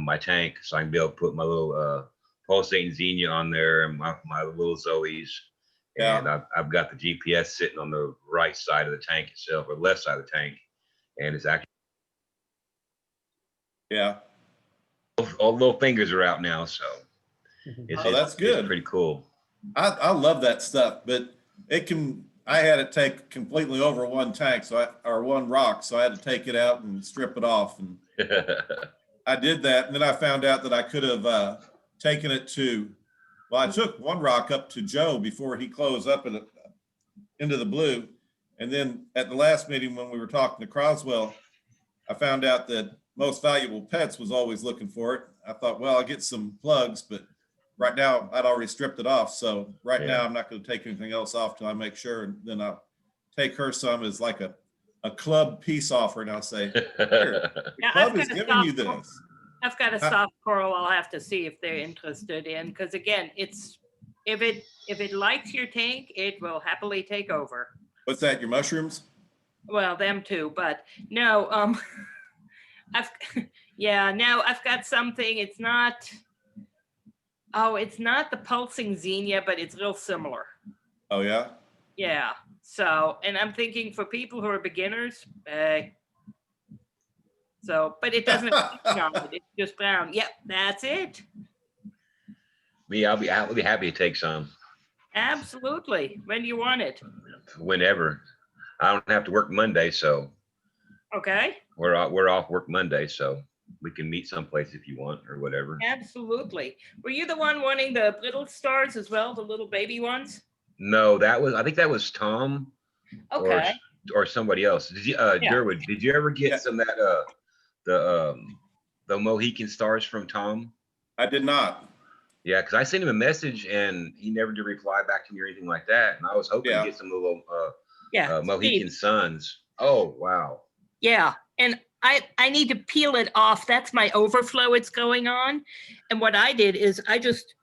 my tank, so I can be able to put my little pulsating Xenia on there and my little Zoes. And Yeah. I've got the GPS sitting on the right side of the tank itself, or left side of the tank, and it's actually Yeah. all the little fingers are out now, so That's good. It's pretty cool. I love that stuff, but I had it take completely over one tank, or one rock, so I had to take it out and strip it off. And I did that, and then I found out that I could have taken it well, I took one rock up to Joe before he closed up into the blue. And then at the last meeting when we were talking to Croswell, I found out that Most Valuable Pets was always looking for it. I thought, well, I'll get some plugs, but right now I'd already stripped it off. So now I'm not going to take anything else off till I make sure. And then I'll take her some as like a club peace offer. And I'll say, here, the club is giving you this. I've got a soft coral. I'll have to see if they're interested in, because again, if it likes your tank, it will happily take over. What's that? Your mushrooms? Well, them too, but no. I've got something. It's not the pulsing Xenia, but it's real similar. Oh yeah. Yeah. So, and I'm thinking for people who are beginners, but it doesn't have it. It's just brown. Yep, that's it. Me, I'll be happy to take some. Absolutely. When do you want it? Whenever. I don't have to work Monday, so. Okay. We're off work Monday, so we can meet someplace if you want or whatever. Absolutely. Were you the one wanting the little stars as well, the little baby ones? No, I think that was Tom. Okay. Or somebody else. Did you Durwood, did you ever get some of that the Mohican stars from Tom? I did not. Yeah, because I sent him a message and he never did reply back to me or anything like that. And I was hoping to get some little Mohican suns. Oh wow. Yeah, and I need to peel it off. That's my overflow it's going on. And what I did is I just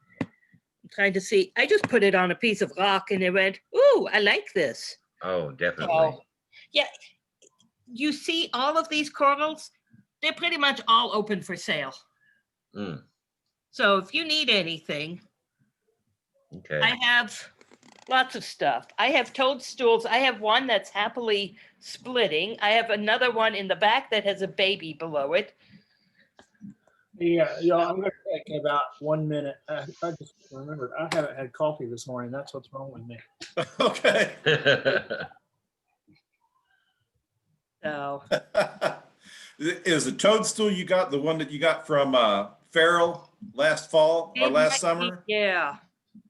put it on a piece of rock and it went, ooh, I like this. Oh, definitely. So, yeah, you see all of these corals, they're pretty much all open for sale. Mm. So if you need anything, okay. I have lots of stuff. I have toadstools. I have one that's happily splitting. I have another one in the back that has a baby below it. Yeah, I'm going to take about 1 minute. I just remembered I haven't had coffee this morning. That's what's wrong with me. Okay. So. Is the toadstool you got the one that you got from Farrell last fall or last summer? Yeah.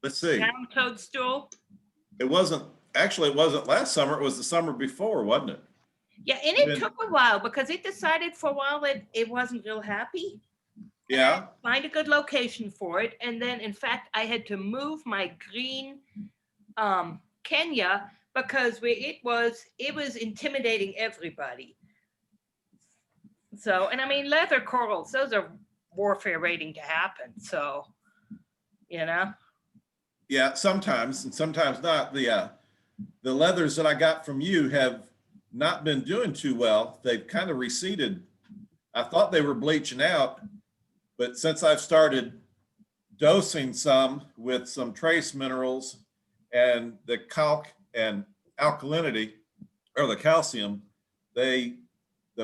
Let's see. Down toadstool. It wasn't last summer. It was the summer before, wasn't it? Yeah, and it took a while because it decided for a while that it wasn't real happy. Yeah. Find a good location for it. And then, in fact, I had to move my green Kenya because it was intimidating everybody. So, and I mean, leather corals, those are warfare waiting to happen. So, Yeah, sometimes and sometimes not. The leathers that I got from you have not been doing too well. They've kind of receded. I thought they were bleaching out, but since I've started dosing some with some trace minerals and the calc and alkalinity or the calcium, the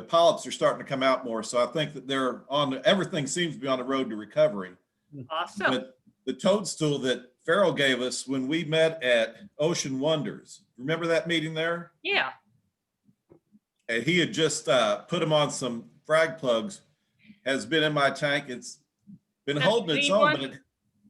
polyps are starting to come out more. So I think that everything seems to be on the road to recovery. Awesome. But the toadstool that Farrell gave us when we met at Ocean Wonders, remember that meeting there? Yeah. And he had just put them on some frag plugs, has been in my tank. It's been holding its own,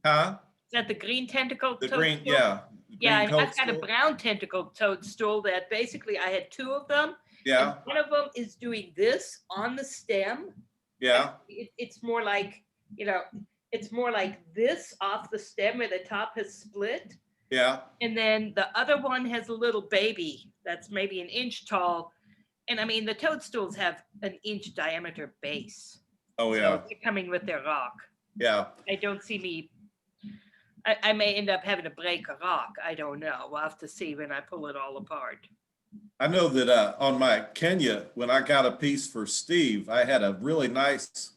but Is that the green tentacle toadstool? Green, yeah. Yeah, and I've got a brown tentacle toadstool that basically I had two of them. Yeah. One of them is doing this on the stem. Yeah. It's more like, it's more like this off the stem where the top has split. Yeah. And then the other one has a little baby that's maybe an inch tall. And I mean, the toadstools have an inch diameter base. Oh, yeah. So they're coming with their rock. Yeah. I don't see me. I may end up having to break a rock. I don't know. We'll have to see when I pull it all apart. I know that on my Kenya, when I got a piece for Steve, I had a really nice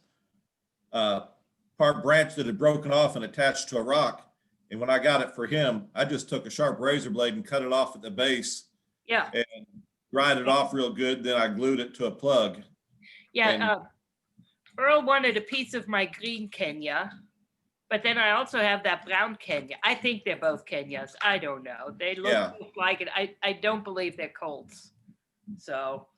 part branch that had broken off and attached to a rock. And when I got it for him, I just took a sharp razor blade and cut it off at the base. Yeah. And grind it off real good. Then I glued it to a plug. Yeah. Earl wanted a piece of my green Kenya, but then I also have that brown Kenya. I think they're both Kenyas. I don't know. They look like it. I don't believe they're Colts. So.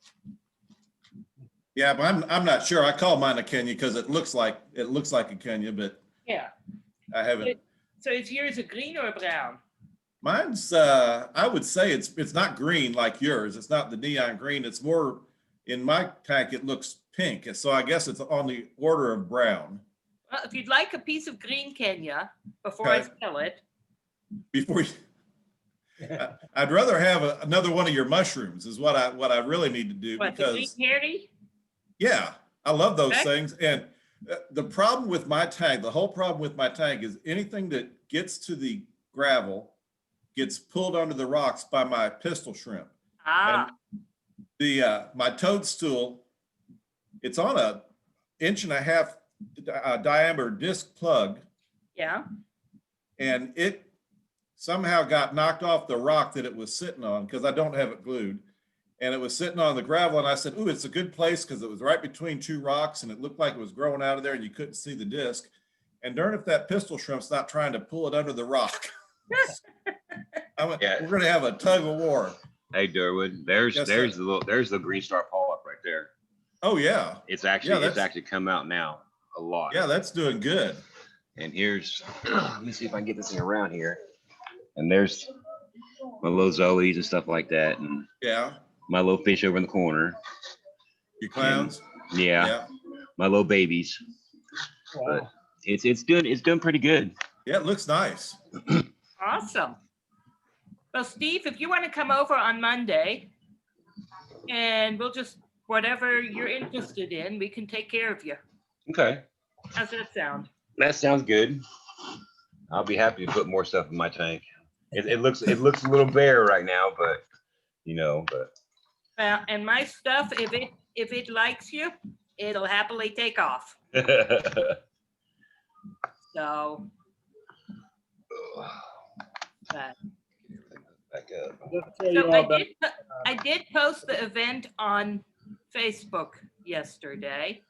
Yeah, but I'm not sure. I call mine a Kenya because it looks like a Kenya, but yeah, I haven't. So is yours a green or a brown? Mine's I would say it's not green like yours. It's not the neon green. It's more, in my tank it looks pink. So I guess it's on the order of brown. Well, if you'd like a piece of green Kenya before I sell it. Before you, I'd rather have another one of your mushrooms is what I really need to do. What, because the green hairy? Yeah, I love those things. And the problem with my tank, the whole problem with my tank is anything that gets to the gravel gets pulled under the rocks by my pistol shrimp. And my toadstool, it's on a 1.5 inch diameter disc plug. Yeah. And it somehow got knocked off the rock that it was sitting on because I don't have it glued. And it was sitting on the gravel. And I said, ooh, it's a good place because it was right between two rocks and it looked like it was growing out of there and you couldn't see the disc. And darn if that pistol shrimp's not trying to pull it under the rock. I went, we're going to have a tug of war. Hey, Durwood, there's the green star polyp right there. Oh yeah. It's actually come out now a lot. Yeah, that's doing good. And here's, let me see if I can get this thing around here. And there's my little Zoes and stuff like that. And my little fish over in the corner. Your clowns? And, yeah. My little babies. Wow. But it's doing pretty good. Yeah, it looks nice. Awesome. Well, Steve, if you want to come over on Monday and we'll just, whatever you're interested in, we can take care of you. Okay. How's that sound? That sounds good. I'll be happy to put more stuff in my tank. It looks a little bare right now, but Well, and my stuff, if it likes you, it'll happily take off. So. Back up. So I did post the event on Facebook yesterday.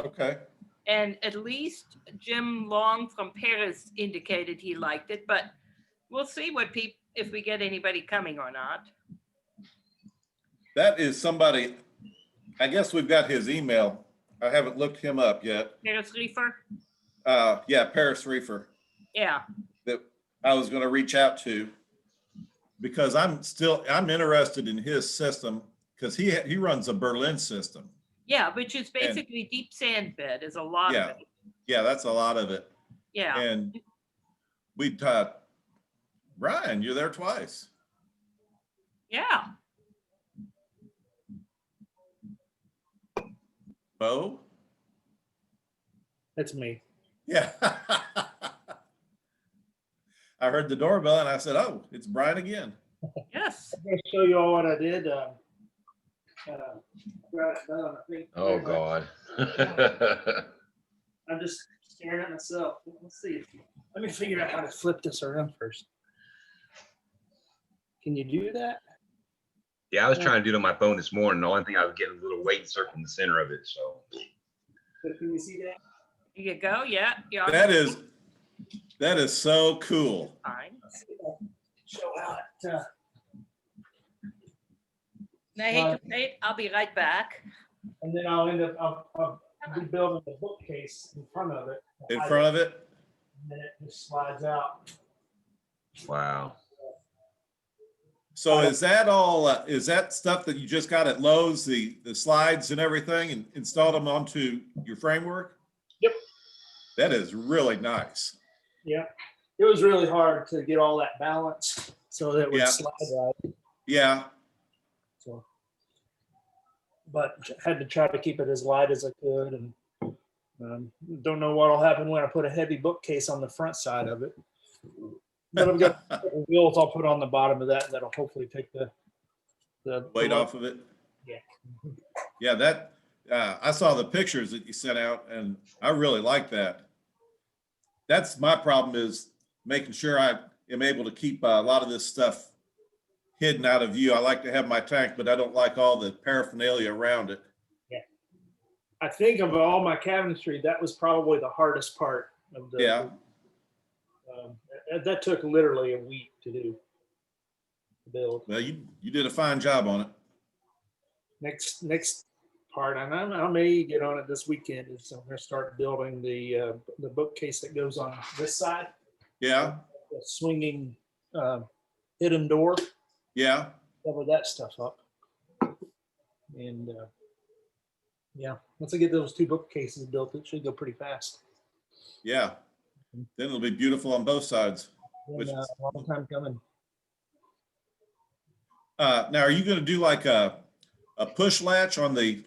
Okay. And at least Jim Long from Paris indicated he liked it, but we'll see if we get anybody coming or not. That is somebody, I guess we've got his email. I haven't looked him up yet. Paris Reefer? Yeah, Paris Reefer. Yeah. That I was going to reach out to because I'm interested in his system because he runs a Berlin system. Yeah, which is basically deep sand bed is a lot of it. Yeah, that's a lot of it. Yeah. And we Brian, you're there twice. Yeah. Bo? That's me. Yeah. I heard the doorbell and I said, oh, it's Brian again. Yes. I'm going to show you all what I did. Oh, God. I'm just staring at myself. Let's see. Let me figure out how to flip this around first. Can you do that? Yeah, I was trying to do it on my phone this morning. The only thing I was getting a little weight circle in the center of it. So. But can you see that? Here you go. Yeah. That is so cool. Fine. Show how it. I hate to say it, I'll be right back. And then I'll end up I'll be building the bookcase in front of it. In front of it? And then it just slides out. Wow. So is that all, is that stuff that you just got at Lowe's, the slides and everything and installed them onto your framework? Yep. That is really nice. Yeah. It was really hard to get all that balance so that it would slide right. Yeah. So, but had to try to keep it as light as I could, and don't know what'll happen when I put a heavy bookcase on the front side of it. But I've got wheels I'll put on the bottom of that that'll hopefully take the weight off of it. Yeah. Yeah, I saw the pictures that you sent out, and I really like that. That's my problem, is making sure I am able to keep a lot of this stuff hidden out of view. I like to have my tank, but I don't like all the paraphernalia around it. Yeah. I think of all my cabinetry, that was probably the hardest part of the. Yeah. That took literally a week to do. To build. Well, you did a fine job on it. Next part, and I may get on it this weekend, is I'm going to start building the bookcase that goes on this side. Yeah. The swinging hidden door. Yeah. Cover that stuff up. And yeah, once I get those 2 bookcases built, it should go pretty fast. Yeah. Then it'll be beautiful on both sides. And, a long time coming. Now, are you going to do like a push latch on the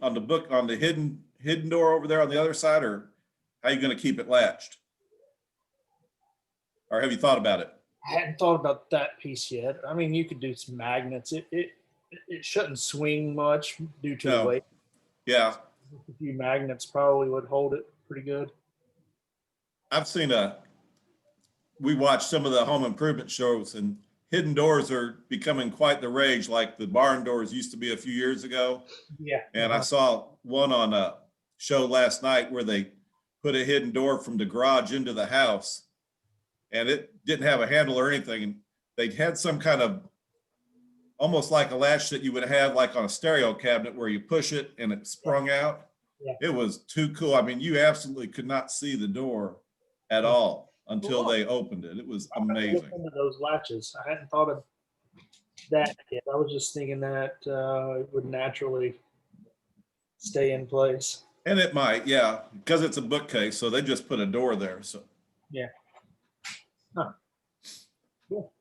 hidden door over there on the other side, or how are you going to keep it latched? Or have you thought about it? I hadn't thought about that piece yet. I mean, you could do some magnets. It shouldn't swing much due to the weight. Yeah. A few magnets probably would hold it pretty good. I've seen we watched some of the home improvement shows, and hidden doors are becoming quite the rage, like the barn doors used to be a few years ago. Yeah. And I saw one on a show last night where they put a hidden door from the garage into the house, and it didn't have a handle or anything. And they had some kind of almost like a latch that you would have like on a stereo cabinet where you push it and it sprung out. Yeah. It was too cool. I mean, you absolutely could not see the door at all until they opened it. It was amazing. Some of those latches, I hadn't thought of that yet. I was just thinking that it would naturally stay in place. And it might, yeah, because it's a bookcase, so they just put a door there. So yeah. Huh. Cool.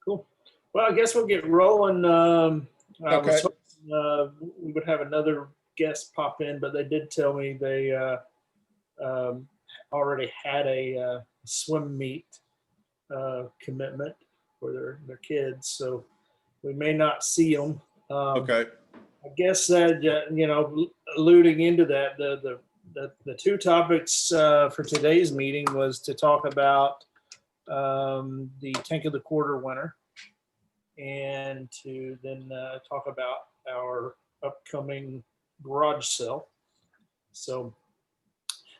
Cool. Well, I guess we'll get rolling. Okay. We would have another guest pop in, but they did tell me they already had a swim meet commitment for their kids, so we may not see them. Okay. I guess that alluding into that, the 2 topics for today's meeting was to talk about the Tank of the Quarter winner, and to then talk about our upcoming garage sale. So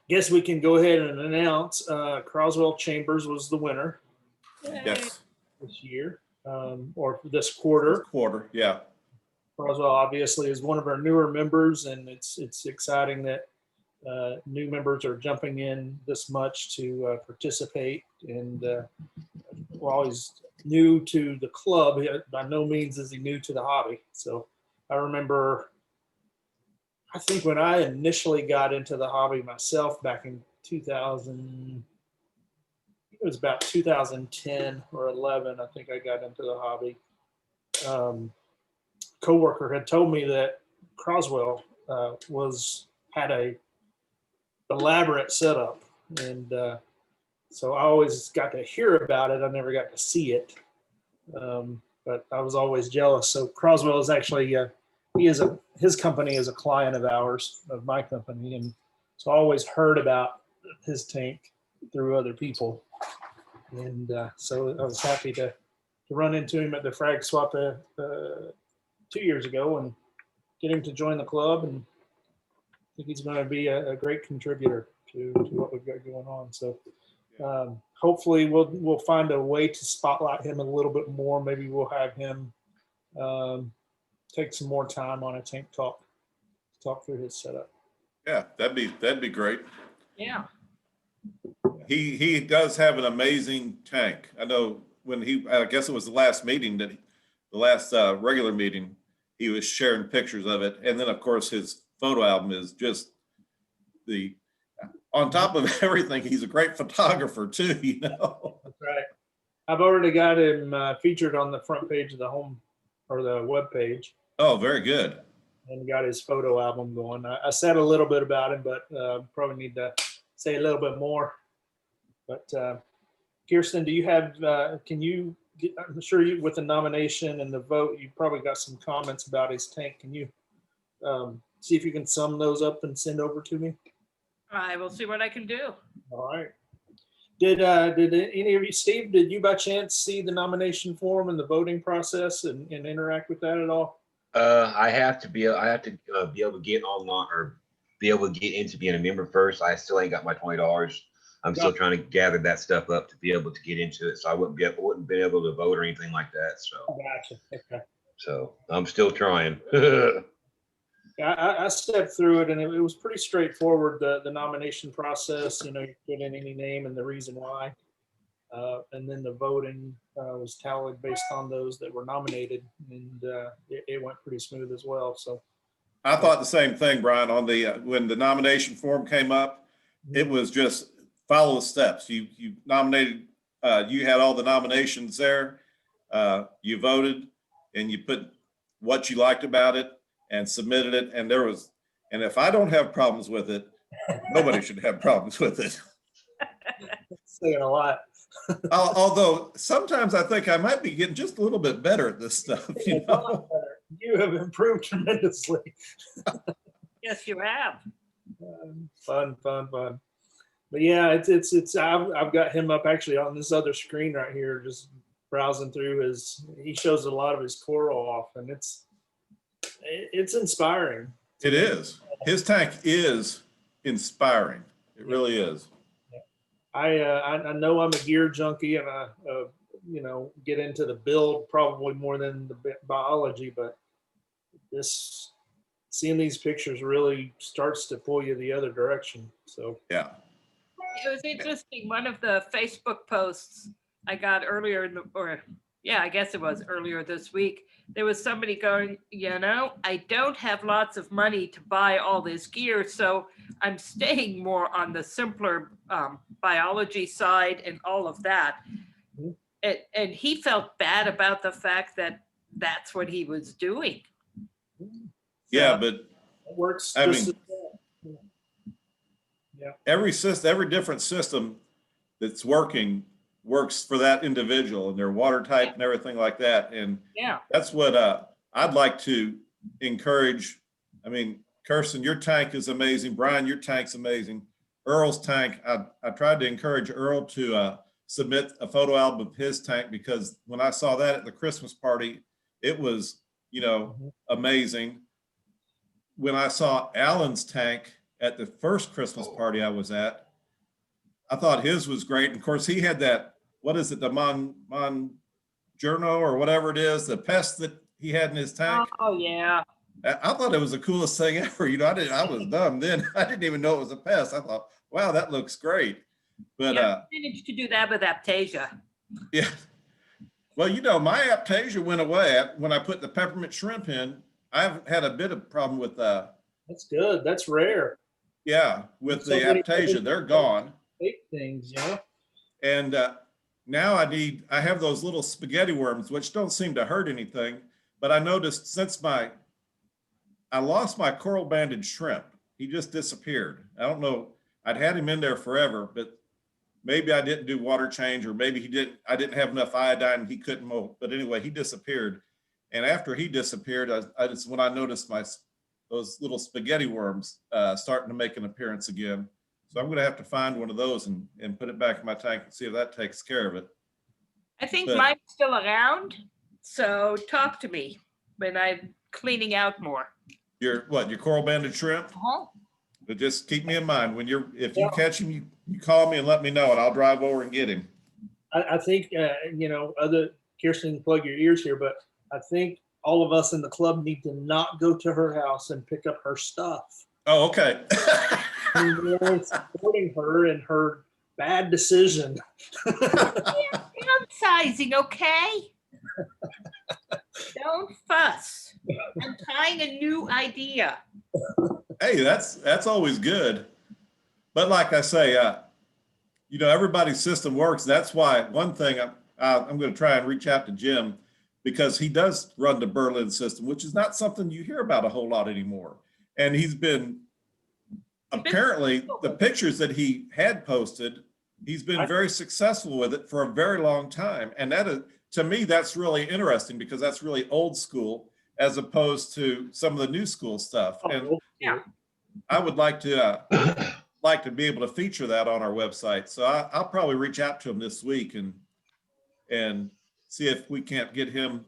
guess we can go ahead and announce Croswell Chambers was the winner. Yes. This year, or this quarter. Quarter, yeah. Croswell obviously is one of our newer members, and it's exciting that new members are jumping in this much to participate. And while he's new to the club, by no means is he new to the hobby. So I remember, I think when I initially got into the hobby myself back in 2000, it was about 2010 or 11, I think I got into the hobby. Coworker had told me that Croswell had a elaborate setup, and so I always got to hear about it. I never got to see it, but I was always jealous. So Croswell is actually his company is a client of ours, of my company, and so I always heard about his tank through other people, and so I was happy to run into him at the frag swap 2 years ago and get him to join the club, and I think he's going to be a great contributor to what we've got going on. So hopefully we'll find a way to spotlight him a little bit more. Maybe we'll have him take some more time on a tank talk through his setup. Yeah, that'd be great. Yeah. He does have an amazing tank. I know when I guess it was the last meeting the last regular meeting, he was sharing pictures of it. And then of course his photo album is just on top of everything, he's a great photographer too, you know. That's right. I've already got him featured on the front page of the home or the web page. Oh, very good. And got his photo album going. I said a little bit about him, but probably need to say a little bit more. But Kirsten, do you have, I'm sure with the nomination and the vote, you probably got some comments about his tank. Can you see if you can sum those up and send over to me. I will see what I can do. All right. Did any of you, Steve, did you by chance see the nomination form and the voting process and interact with that at all? I have to be able to get online or be able to get into being a member first. I still ain't got my $20. I'm still trying to gather that stuff up to be able to get into it. So I wouldn't be able to vote or anything like that. So Gotcha. Okay. So I'm still trying. I stepped through it and it was pretty straightforward. The nomination process, you put in any name and the reason why. And then the voting was tallied based on those that were nominated, and it went pretty smooth as well. So I thought the same thing, Brian, on the when the nomination form came up, it was just follow the steps. You nominated, you had all the nominations there, you voted, and you put what you liked about it and submitted it. And if I don't have problems with it, nobody should have problems with it. saying a lot. Although sometimes I think I might be getting just a little bit better at this stuff. You have improved tremendously. Yes, you have. Fun. But yeah, I've got him up actually on this other screen right here, just browsing through he shows a lot of his coral off, and it's inspiring. It is. His tank is inspiring. It really is. I know I'm a gear junkie, and I get into the build probably more than the biology, but seeing these pictures really starts to pull you the other direction. So yeah, it was interesting. One of the Facebook posts I got earlier I guess it was earlier this week. There was somebody going, I don't have lots of money to buy all this gear, so I'm staying more on the simpler biology side and all of that. And he felt bad about the fact that that's what he was doing. Yeah, but it works. I mean, yeah. Every different system that's works for that individual and their water type and everything like that. And yeah, that's what I'd like to encourage. I mean, Kirsten, your tank is amazing. Brian, your tank's amazing. Earl's tank, I tried to encourage Earl to submit a photo album of his tank, because when I saw that at the Christmas party, it was, amazing. When I saw Alan's tank at the first Christmas party I was at, I thought his was great. And of course, he had that, what is it, the Monjourno or whatever it is, the pest that he had in his tank. Oh yeah. I thought it was the coolest thing ever. I was dumb then. I didn't even know it was a pest. I thought, wow, that looks great. But I managed to do that with Aptasia. Yeah. Well, my Aptasia went away when I put the peppermint shrimp in. I've had a bit of problem with that's good. That's rare. Yeah, with the Aptasia, they're gone. Things, And now I have those little spaghetti worms, which don't seem to hurt anything. But I noticed since I lost my coral banded shrimp, he just disappeared. I don't know. I'd had him in there forever, but maybe I didn't do water change, or maybe I didn't have enough iodine and he couldn't molt. But anyway, he disappeared. And after he disappeared, when I noticed those little spaghetti worms starting to make an appearance again. So I'm going to have to find one of those and put it back in my tank and see if that takes care of it. I think mine's still around. So talk to me when I'm cleaning out more. Your coral banded shrimp? Uh-huh. But just keep me in mind if you catch him, you call me and let me know, and I'll drive over and get him. I think other Kirsten, plug your ears here, but I think all of us in the club need to not go to her house and pick up her stuff. Oh, okay. Supporting her in her bad decision. Downsizing, okay? Don't fuss. I'm trying a new idea. Hey, that's always good. But like I say, everybody's system works. That's why one thing I'm going to try and reach out to Jim, because he does run the Berlin system, which is not something you hear about a whole lot anymore. And apparently the pictures that he had posted, he's been very successful with it for a very long time. And to me, that's really interesting, because that's really old school. as opposed to some of the new school stuff. And Yeah. I would like to be able to feature that on our website. So I'll probably reach out to him this week and see if we can't get him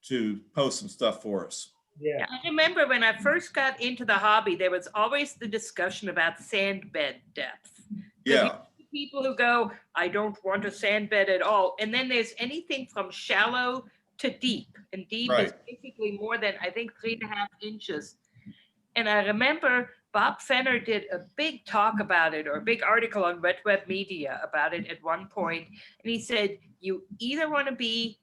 to post some stuff for us. Yeah. I remember when I first got into the hobby, there was always the discussion about sand bed depth. Yeah, People who go, I don't want a sand bed at all. And then there's anything from shallow to deep. And deep is Right. basically more than, I think, 3.5 inches. And I remember Bob Fenner did a big talk about it, or a big article on Red Web Media about it at one point. And he said, you either want to be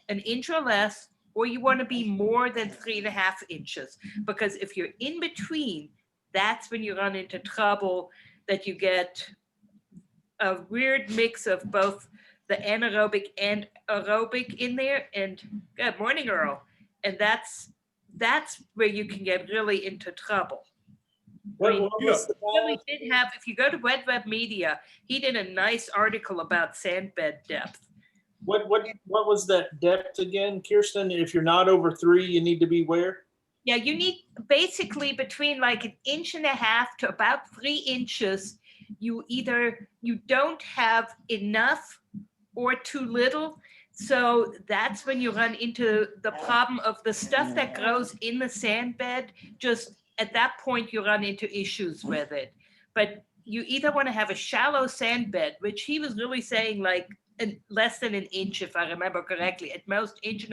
an inch or less, or you want to be more than 3.5 inches. Because if you're in between, that's when you run into trouble, that you get a weird mix of both the anaerobic and aerobic in there. And good morning, Earl. And that's where you can get really into trouble. What You was the Really did have, if you go to Red Web Media, he did a nice article about sand bed depth. what was that depth again, Kirsten? If you're not over 3, you need to be where? Yeah, you need basically between like 1.5 inches to about 3 inches. You don't have enough or too little. So that's when you run into the problem of the stuff that grows in the sand bed. Just at that point, you run into issues with it. But you either want to have a shallow sand bed, which he was really saying like less than 1 inch, if I remember correctly, at most 1.5 inches,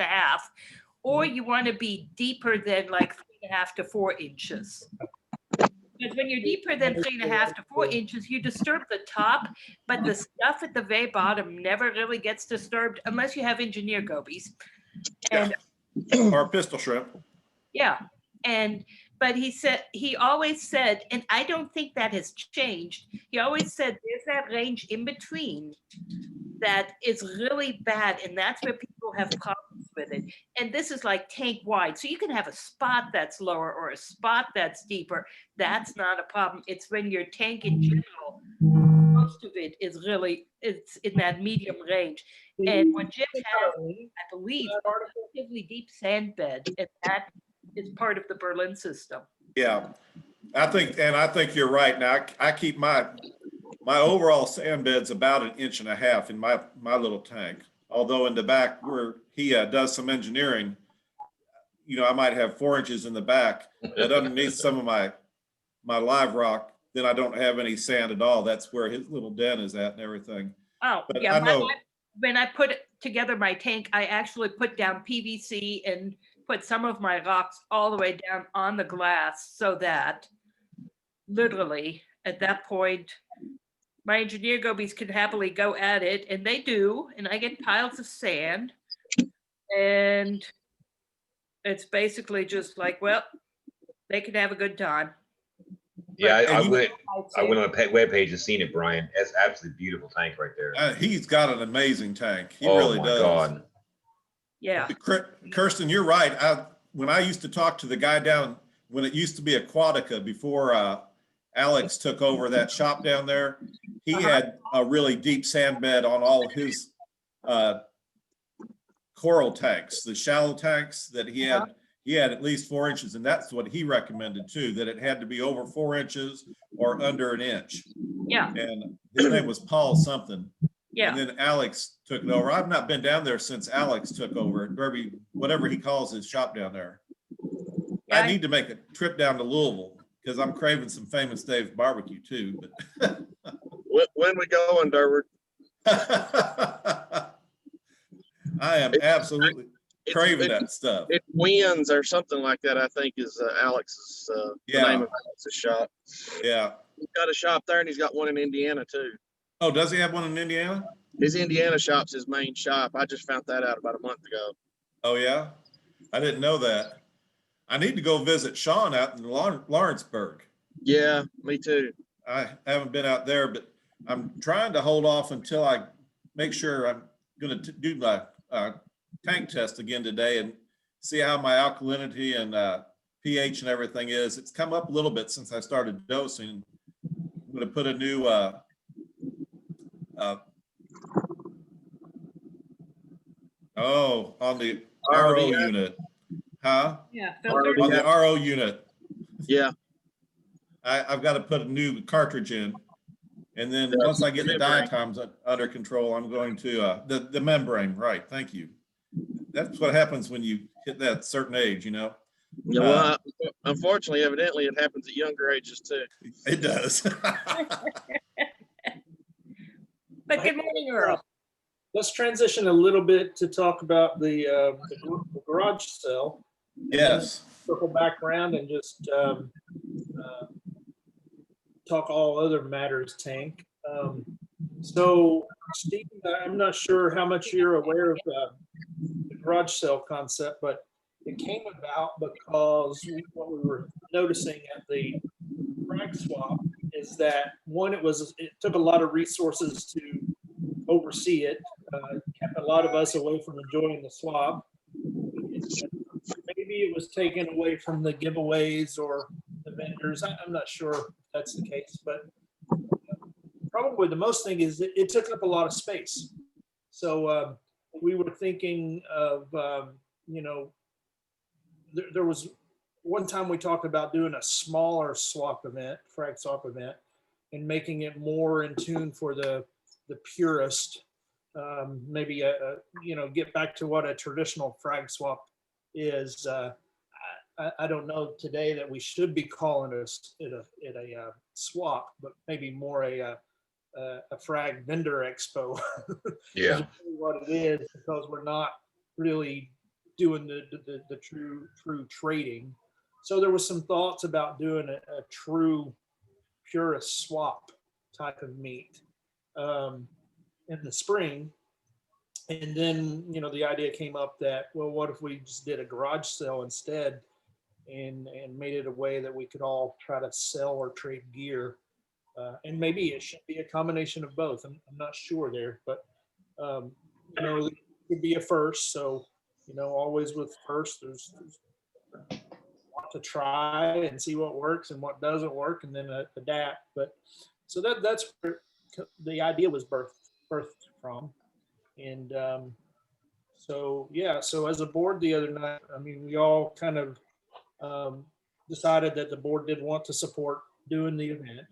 or you want to be deeper than like 3.5 to 4 inches. Because when you're deeper than 3.5 to 4 inches, you disturb the top, but the stuff at the very bottom never really gets disturbed unless you have engineer gobies. And or pistol shrimp. yeah, but he always said, and I don't think that has changed. He always said there's that range in between that is really bad, and that's where people have problems with it. And this is like tank wide, so you can have a spot that's lower or a spot that's deeper. That's not a problem. It's when your tank in general, most of it is really, it's in that medium range. And what Jim has, I believe, a relatively deep sand bed, and that is part of the Berlin system. Yeah, I think you're right. Now I keep my overall sand bed's about 1.5 inches in my little tank. Although in the back where he does some engineering, I might have 4 inches in the back, but underneath some of my live rock, then I don't have any sand at all. That's where his little den is at and everything. Oh, But yeah. I know, When I put together my tank, I actually put down PVC and put some of my rocks all the way down on the glass, so that literally at that point, my engineer gobies can happily go at it, and they do, and I get piles of sand, and it's basically just like, well, they can have a good time. Yeah, I And went on a web page and seen it, Brian. That's absolutely beautiful tank right there. he's got an amazing tank. He Oh really my does. God. Yeah. Kirsten, you're right. When I used to talk to the guy down, when it used to be Aquatica before Alex took over that shop down there, he had a really deep sand bed on all of his coral tanks, the shallow tanks that he had. He had at least 4 inches, and that's what he recommended too, that it had to be over 4 inches or under 1 inch. Yeah. And his name was Paul something. Yeah. And then Alex took it over. I've not been down there since Alex took over, whatever he calls his shop down there. Yeah, I need to make a trip down to Louisville because I'm craving some Famous Dave's barbecue too. But When we going, Durward? I am absolutely craving that stuff. It wins or something like that, I think is Alex's, the name of Alex's shop. Yeah. He's got a shop there and he's got one in Indiana too. Oh, does he have one in Indiana? His Indiana shop's his main shop. I just found that out about a month ago. Oh, yeah? I didn't know that. I need to go visit Sean out in Lawrenceburg. Yeah, me too. I haven't been out there, but I'm trying to hold off until I make sure I'm going to do my tank test again today and see how my alkalinity and pH and everything is. It's come up a little bit since I started dosing. I'm going to put a new on the RO unit. Huh? Yeah, RO filter. On the RO unit. Yeah. I've got to put a new cartridge in. And then once I get the die times under control, I'm going to, the membrane, right, thank you. That's what happens when you hit that certain age, you know? Yeah, well, unfortunately, evidently, it happens at younger ages too. It does. But good morning, Earl. Let's transition a little bit to talk about the garage sale. Yes. Circle back around and just talk all other matters, Tank. So, Steve, I'm not sure how much you're aware of the garage sale concept, but it came about because what we were noticing at the frag swap is that one, it took a lot of resources to oversee it, kept a lot of us away from enjoying the swap. Maybe it was taken away from the giveaways or the vendors. I'm not sure if that's the case, but probably the most thing is it took up a lot of space. So we were thinking of, there was one time we talked about doing a smaller swap event, frag swap event, and making it more in tune for the purist. Maybe get back to what a traditional frag swap is. I don't know today that we should be calling it a swap, but maybe more a frag vendor expo. Yeah. Is really what it is, because we're not really doing the true trading. So there was some thoughts about doing a true purist swap type of meet in the spring. And then, the idea came up that, well, what if we just did a garage sale instead and made it a way that we could all try to sell or trade gear. And maybe it should be a combination of both. I'm not sure there, but, it could be a first. So, always with first, there's want to try and see what works and what doesn't work, and then adapt. But so that's where the idea was birthed from. And so as a board the other night, we all kind of decided that the board did want to support doing the event.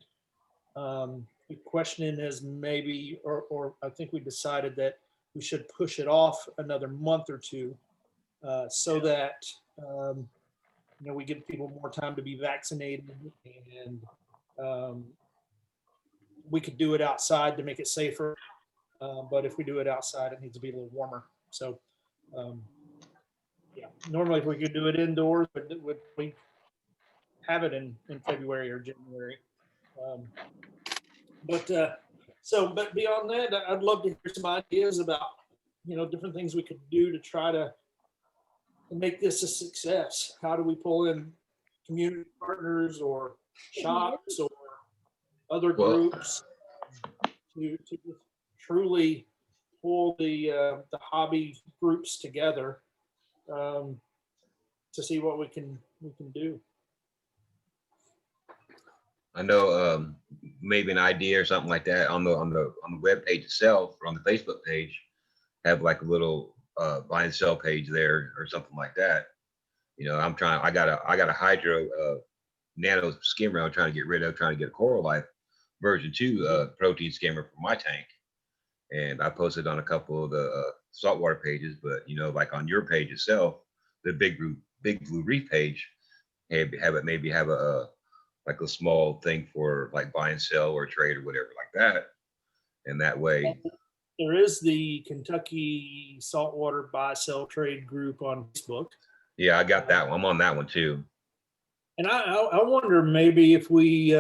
The question is maybe, or I think we decided that we should push it off another month or two, so that we give people more time to be vaccinated, and we could do it outside to make it safer. But if we do it outside, it needs to be a little warmer. So, normally if we could do it indoors, would we have it in February or January? But beyond that, I'd love to hear some ideas about, different things we could do to try to make this a success. How do we pull in community partners or shops or other groups to truly pull the hobby groups together to see what we can do. I know maybe an idea or something like that on the web page itself, or on the Facebook page, have like a little buy and sell page there or something like that. I got a hydro nano skimmer I'm trying to get rid of, trying to get a Coral Life version 2 protein skimmer for my tank. And I posted on a couple of the saltwater pages, but like on your page itself, the Big Blue Reef page, have a like a small thing for like buy and sell or trade or whatever like that. And that way, there is the Kentucky Saltwater Buy Sell Trade group on Facebook. Yeah, I got that one. I'm on that one too. And I wonder maybe if we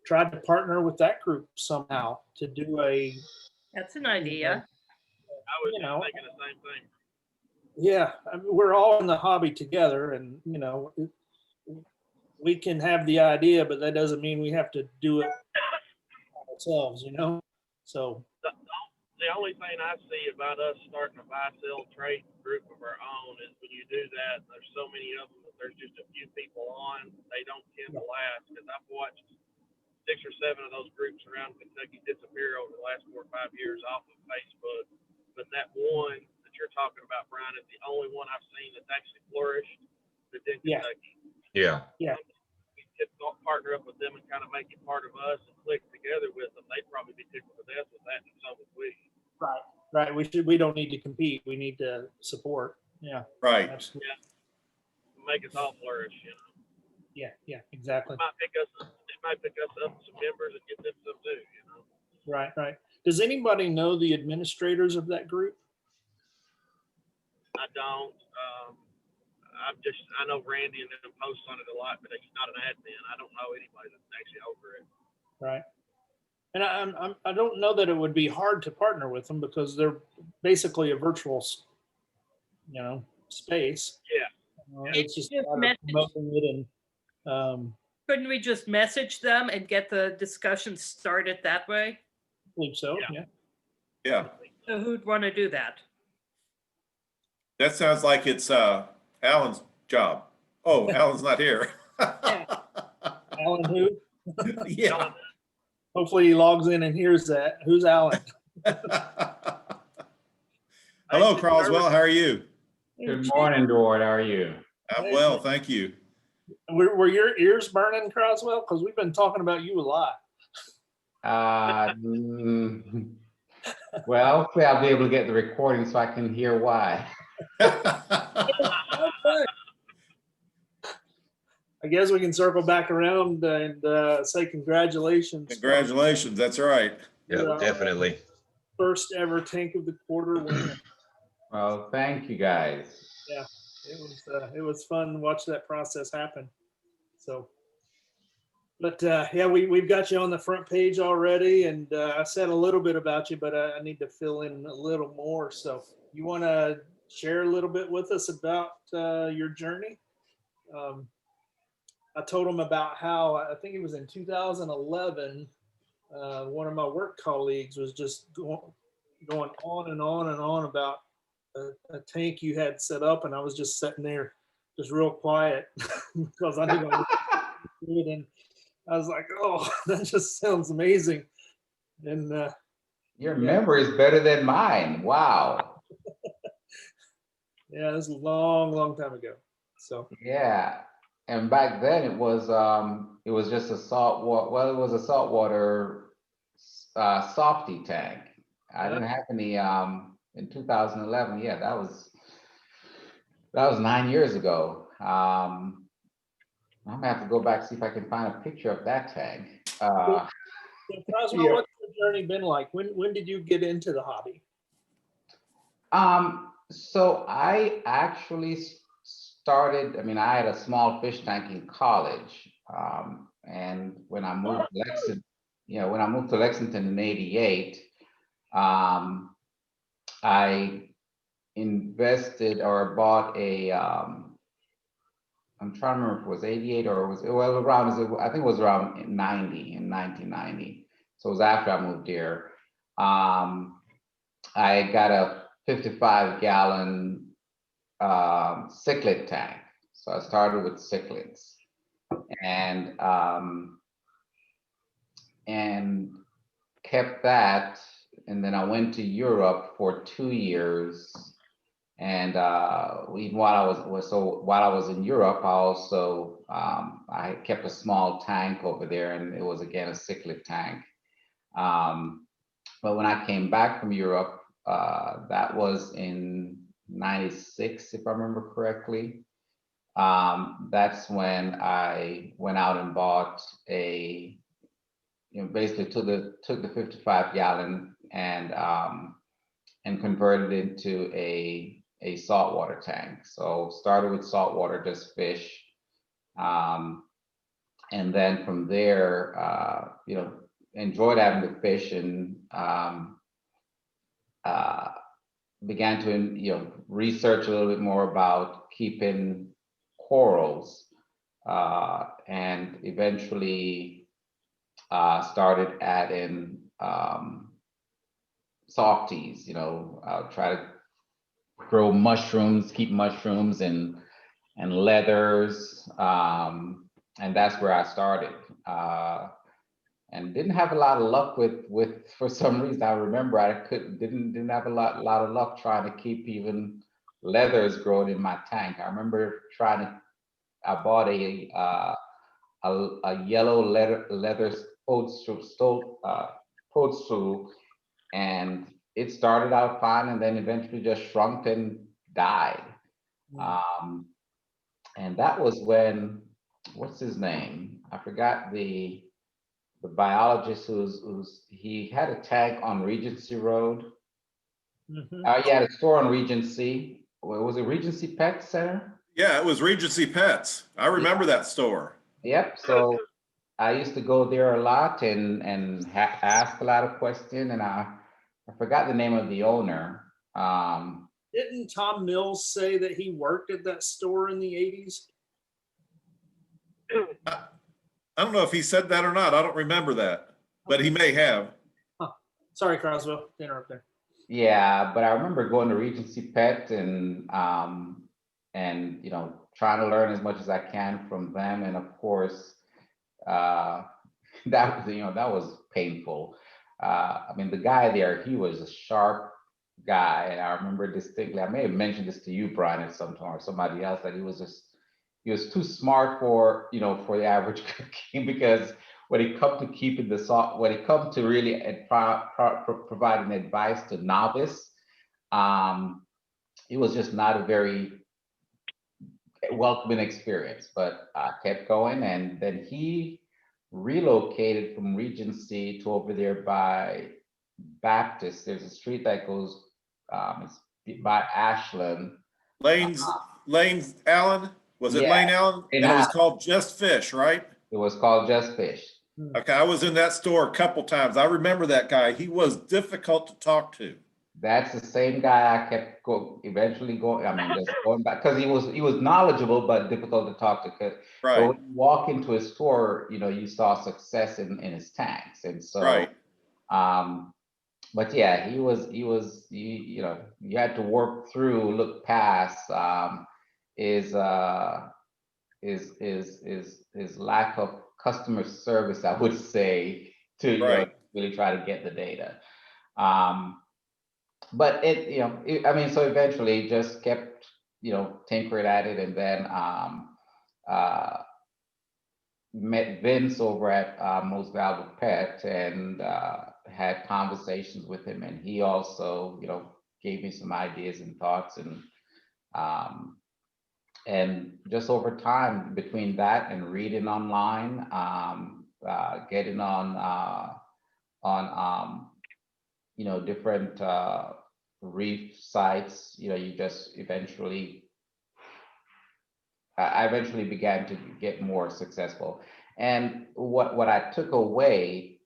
tried to partner with that group somehow to do a. That's an idea. I was thinking the same thing. Yeah, we're all in the hobby together, and we can have the idea, but that doesn't mean we have to do it ourselves. So the only thing I see about us starting a buy sell trade group of our own is when you do that, there's so many of them that there's just a few people on. They don't tend to last, because I've watched 6 or 7 of those groups around Kentucky disappear over the last 4 or 5 years off of Facebook. But that one, the you're talking about, Brian, is the only one I've seen that's actually flourished that's in Yeah. Kentucky. Yeah. We could partner up with them and kind of make it part of us and click together with them. They'd probably be tickled to death with that, and so would we. Right. We don't need to compete. We need to support. Yeah. Right. Absolutely. Make us all flourish, you know. Yeah. Exactly. It might pick us up some members and get them some too, you know. Right. Does anybody know the administrators of that group? I don't. I know Randy and them post on it a lot, but he's not an admin. I don't know anybody that's actually over it. Right. And I don't know that it would be hard to partner with them because they're basically a virtual, space. Yeah. It's just Just a matter of message. promoting it and Couldn't we just message them and get the discussion started that way? I believe so. Yeah. Yeah. So who'd want to do that? That sounds like it's Alan's job. Oh, Alan's not here. Alan, who? Yeah. Hopefully he logs in and hears that. Who's Alan? Hello, Croswell. How are you? Good morning, Dord. How are you? I'm well, thank you. Were your ears burning, Croswell? Because we've been talking about you a lot. Well, hopefully I'll be able to get the recording so I can hear why. Okay. I guess we can circle back around and say congratulations. Congratulations, that's right. Yeah, definitely. First ever Tank of the Quarter winner. Well, thank you guys. Yeah, it was fun to watch that process happen. So, but yeah, we've got you on the front page already, and I said a little bit about you, but I need to fill in a little more. So, you want to share a little bit with us about your journey? I told him about how I think it was in 2011. One of my work colleagues was just going on and on and on about a tank you had set up, and I was just sitting there, just real quiet because I didn't know it, and I was like, "Oh, that just sounds amazing." And Your memory is better than mine. Wow. yeah, this was a long time ago. So Yeah. And back then it was just a saltwater. Well, it was a saltwater softy tank. I didn't have any in 2011. Yeah, that was 9 years ago. I'm gonna have to go back see if I can find a picture of that tank. Croswell, Yeah. what's your journey been like? When did you get into the hobby? So I actually started, I had a small fish tank in college. And when I moved to Lexington in '88, I invested or bought I'm trying to remember if it was '88 or I think it was around 1990. So it was after I moved here. I got a 55-gallon cichlid tank. So I started with cichlids and kept that. And then I went to Europe for 2 years. And while I was in Europe, I also I kept a small tank over there, and it was again a cichlid tank. But when I came back from Europe, that was in '96, if I remember correctly. That's when I went out and bought basically took the 55-gallon and converted it into a saltwater tank. So started with saltwater, just fish. And then from there, enjoyed having the fish and began to research a little bit more about keeping corals, and eventually started adding softies. I'll try to grow mushrooms, keep mushrooms and leathers, and that's where I started. and didn't have a lot of luck with for some reason. I remember I didn't have a lot of luck trying to keep even leathers growing in my tank. I remember I bought a yellow leather toadstool, and it started out fine and then eventually just shrunk and died. And that was when, what's his name? I forgot the biologist he had a tank on Regency Road. Mhm. He had a store on Regency. Was it Regency Pet Center? Yeah, it was Regency Pets. I remember that store. Yep. So I used to go there a lot and ask a lot of questions, and I forgot the name of the owner. Didn't Tom Mills say that he worked at that store in the 80s? I don't know if he said that or not. I don't remember that, but he may have. Sorry, Croswell, to interrupt there. Yeah, but I remember going to Regency Pet and trying to learn as much as I can from them, and of course, that was painful. I mean, the guy there, he was a sharp guy, and I remember distinctly. I may have mentioned this to you, Brian, at some time, or somebody else, that he was too smart for the average cooking, because when it comes to keeping the salt, when it comes to really providing advice to novice, it was just not a very welcoming experience. But I kept going, and then he relocated from Regency to over there by Baptist. There's a street that goes, it's by Ashland. Lane Allen? Was it Yeah, Lane Allen? in And it was Allen. called Just Fish, right? It was called Just Fish. Okay, I was in that store a couple times. I remember that guy. He was difficult to talk to. That's the same guy I kept eventually going. I mean, just going back, because he was knowledgeable but difficult to talk to. But Right, when you walk into his store, you saw success in his tanks, and so right. but yeah, you had to work through, look past his lack of customer service, I would say, to Right. really try to get the data. But I mean, so eventually just kept, tinkering at it, and then met Vince over at Most Valuable Pet, and had conversations with him, and he also, gave me some ideas and thoughts, and just over time, between that and reading online, getting on different reef sites, you just eventually, I eventually began to get more successful. And what I took away,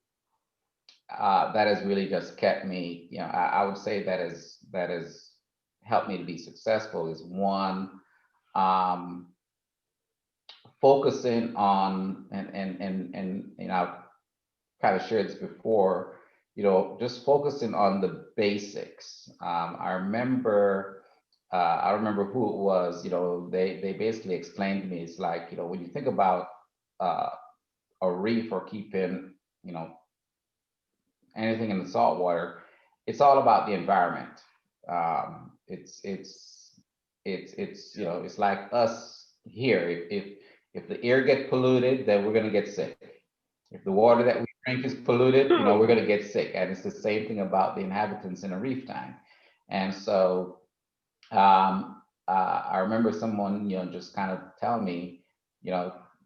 that has really just kept me, I would say that has helped me to be successful, is one, focusing on, and I've kind of shared this before, just focusing on the basics. I remember who it was. They basically explained to me, it's like, when you think about a reef, or keeping anything in the salt water, it's all about the environment. It's like us here. If the air gets polluted, then we're going to get sick. If the water that we drink is polluted, we're going to get sick. And it's the same thing about the inhabitants in a reef tank. And so I remember someone, just kind of telling me,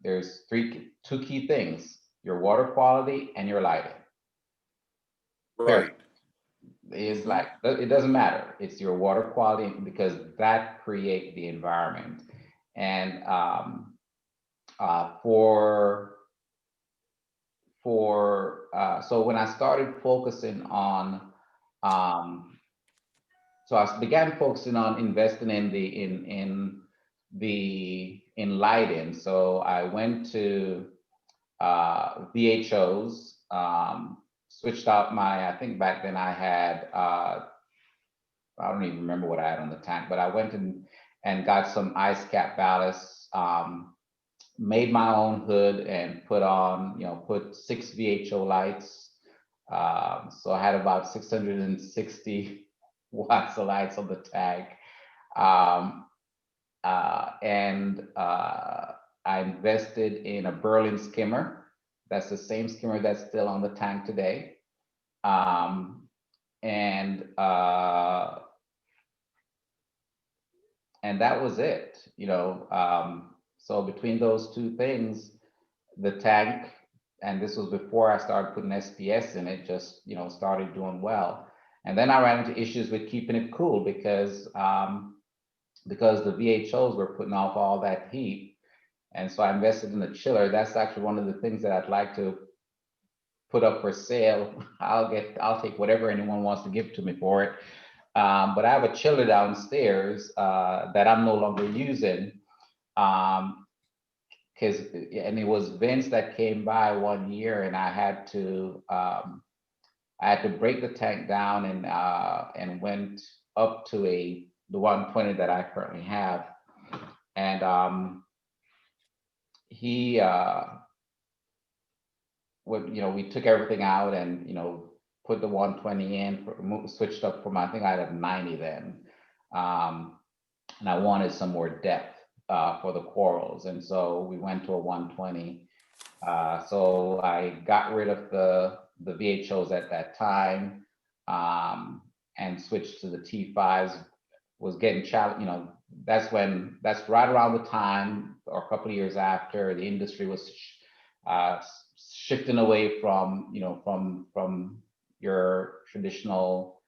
there's two key things: your water quality and your lighting. Right. It's like, it doesn't matter. It's your water quality, because that creates the environment. And so when I started focusing on, so I began focusing on investing in lighting. So I went to VHOs, switched out I think back then I had, I don't even remember what I had on the tank, but I went and got some ice cap ballast, made my own hood and put on, put 6 VHO lights. So I had about 660 watts of lights on the tank. I invested in a Berlin skimmer. That's the same skimmer that's still on the tank today. And that was it, so between those two things, the tank, and this was before I started putting SPS in it, just, started doing well. And then I ran into issues with keeping it cool because the VHOs were putting off all that heat. And so I invested in a chiller. That's actually one of the things that I'd like to put up for sale. I'll take whatever anyone wants to give to me for it. But I have a chiller downstairs that I'm no longer using. And it was Vince that came by one year, and I had to break the tank down and went up to the 120 that I currently have. And we took everything out and, put the 120 in, switched up from, I think I had a 90 then. And I wanted some more depth for the corals. And so we went to a 120. So I got rid of the VHOs at that time and switched to the T5s. Was getting challenged, that's right around the time or a couple of years after the industry was shifting away from, from your traditional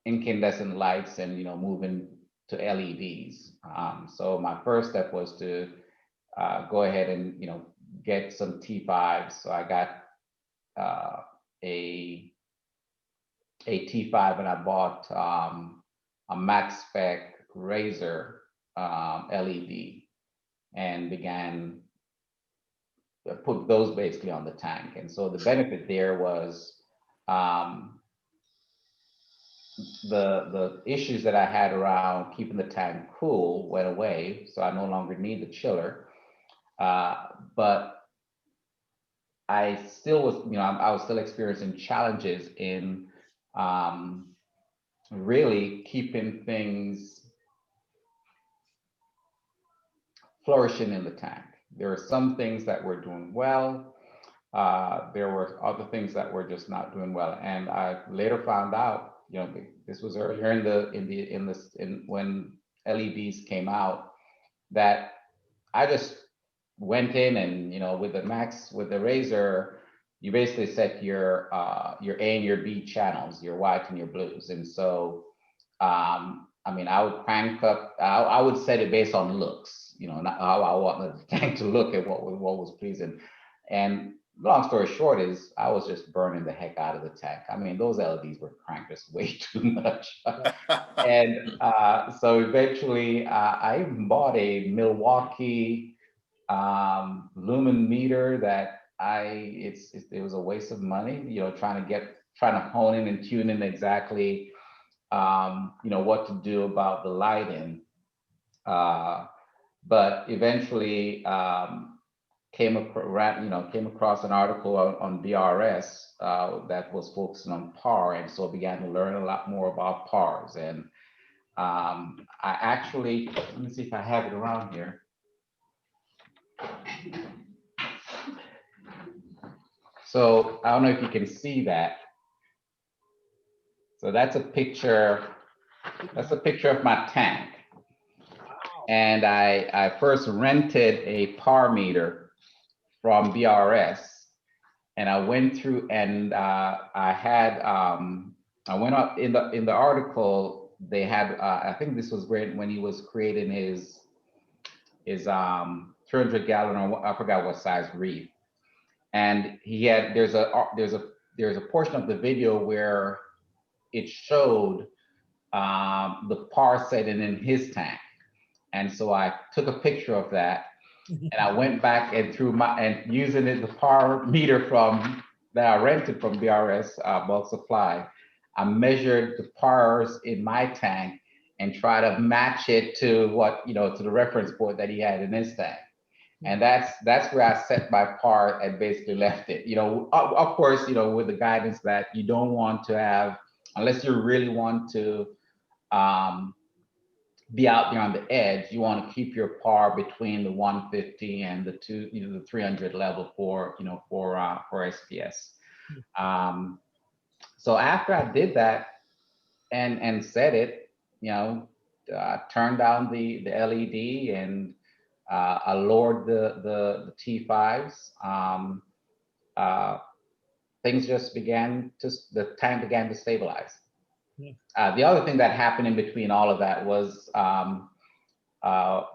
incandescent lights and, moving to LEDs. So my first step was to go ahead and, get some T5s. So I got a T5 and I bought a max spec Razor LED and began to put those basically on the tank. And so the benefit there was the issues that I had around keeping the tank cool went away. So I no longer need the chiller. But I still was, I was still experiencing challenges in really keeping things flourishing in the tank. There were some things that were doing well. There were other things that were just not doing well. And I later found out, this was earlier when LEDs came out, that I just went in and, with the Razor, you basically set your A and your B channels, your white and your blues. And so, I would crank up, I would set it based on looks, not how I wanted the tank to look and what was pleasing. And long story short is I was just burning the heck out of the tank. Those LEDs were cranked just way too much. And so eventually I even bought a Milwaukee lumen meter that it was a waste of money, trying to hone in and tune in exactly what to do about the lighting. But eventually came across an article on BRS that was focusing on PAR, and so began to learn a lot more about PARs. And I actually, let me see if I have it around here. So I don't know if you can see that. So that's a picture of my tank. And I first rented a PAR meter from BRS, and I went through and I went up in the article. They had I think this was when he was creating his 300 gallon, or I forgot what size reef. And there's a portion of the video where it showed the PAR setting in his tank. And so I took a picture of that, and I went back and using the PAR meter that I rented from BRS bulk supply, I measured the PARs in my tank and try to match it to what, to the reference point that he had in his tank. And that's where I set my par and basically left it. Of course, with the guidance that you don't want to have, unless you really want to be out there on the edge, you want to keep your par between the 150 and the 300 level for SPS. So after I did that and set it, turned down the LED and I lowered the T5s. Things just the tank began to stabilize. The other thing that happened in between all of that was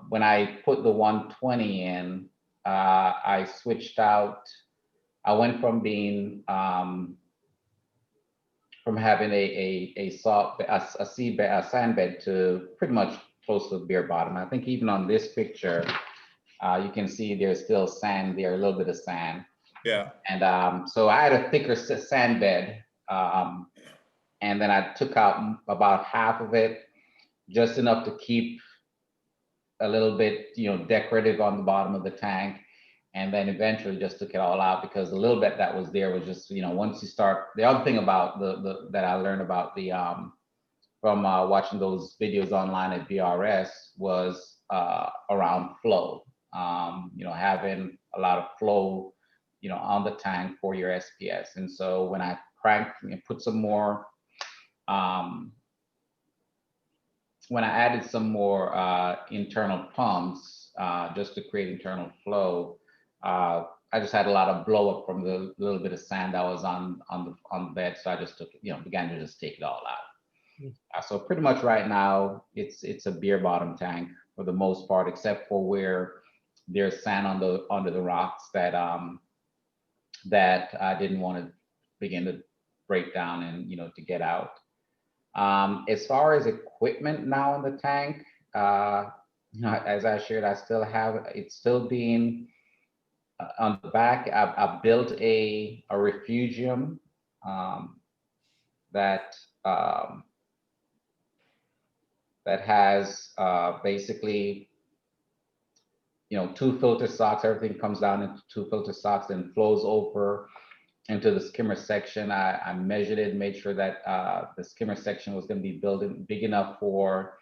when I put the 120 in, I switched out. I went from being from having a sand bed to pretty much close to the beer bottom. I think even on this picture, you can see there's still sand there, a little bit of sand. Yeah. And so I had a thicker sand bed, and then I took out about half of it, just enough to keep a little bit, decorative on the bottom of the tank. And then eventually just took it all out because a little bit that was there was just, once you start, the other thing about that I learned about from watching those videos online at BRS was around flow, having a lot of flow, on the tank for your SPS. And so when I put some more, when I added some more internal pumps just to create internal flow, I just had a lot of blow up from the little bit of sand that was on the bed. So I just took, began to just take it all out. So pretty much right now, it's a beer bottom tank for the most part, except for where there's sand under the rocks that I didn't want to begin to break down and to get out. As far as equipment now in the tank, as I shared, I still have it's still being on the back. I've built a refugium that has basically 2 filter socks. Everything comes down into 2 filter socks and flows over into the skimmer section. I measured it, made sure that the skimmer section was going to be big enough for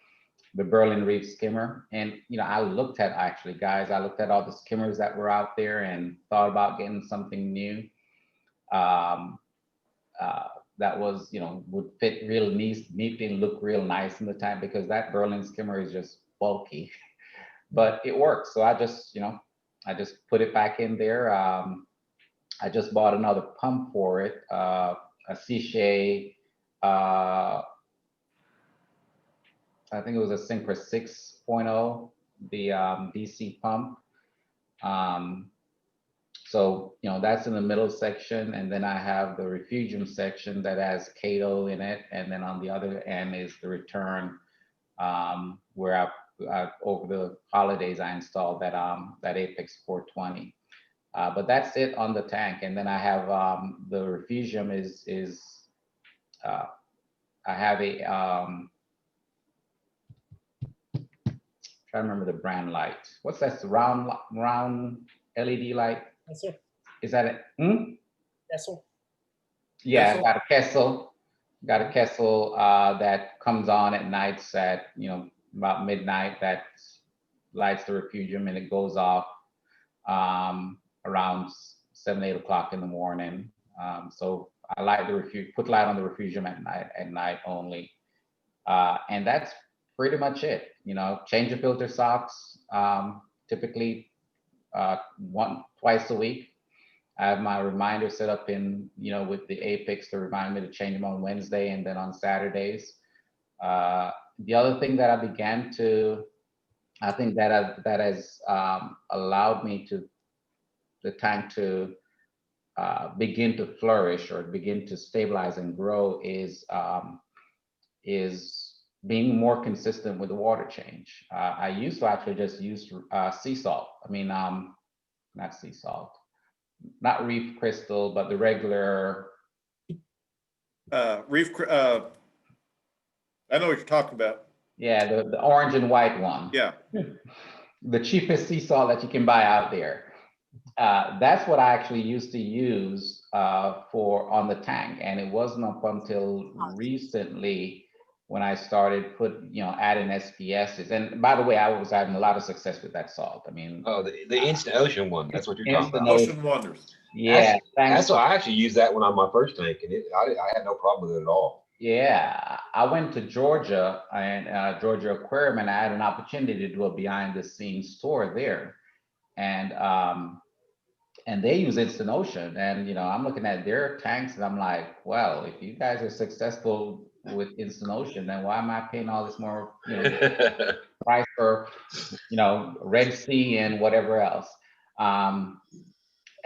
the Berlin Reef skimmer. And I looked at all the skimmers that were out there and thought about getting something new that was would fit real neatly and look real nice in the tank, because that Berlin skimmer is just bulky, but it works. So I just put it back in there. I just bought another pump for it, a Seashea, I think it was a Synchro 6.0, the DC pump. So, that's in the middle section. And then I have the refugium section that has Cato in it. And then on the other end is the return, where I over the holidays, I installed that Apex 420. But that's it on the tank. And then I have the refugium is I have a trying to remember the brand light. What's that? The round LED light? Yes, sir. Is that it? Yes, sir. Yeah, Kessel? I got a Kessel that comes on at nights at about midnight, that lights the refugium, and it goes off around 7, 8 o'clock in the morning. So I light put light on the refugium at night only. And that's pretty much it. Change the filter socks, typically twice a week. I have my reminder set up in, with the Apex to remind me to change them on Wednesday and then on Saturdays. The other thing that I think that has allowed me the tank to begin to flourish or begin to stabilize and grow is being more consistent with the water change. I used to actually just use sea salt. I mean, not sea salt, not reef crystal, but the regular. I know what you're talking about. Yeah, the orange and white one. Yeah. The cheapest sea salt that you can buy out there. That's what I actually used to use for on the tank, and it wasn't up until recently when I started adding SPSs. And by the way, I was having a lot of success with that salt. I mean, Oh, the instant ocean one. That's what you're talking Instant about. Ocean Wonders. yeah, That's why I actually used that one on my first tank, and I had no problem with it at all. Yeah, I went to Georgia and Georgia Aquarium, and I had an opportunity to do a behind the scenes tour there, and they use Instant Ocean, and I'm looking at their tanks, and I'm like, well, if you guys are successful with Instant Ocean, then why am I paying all this more price for Red Sea and whatever else?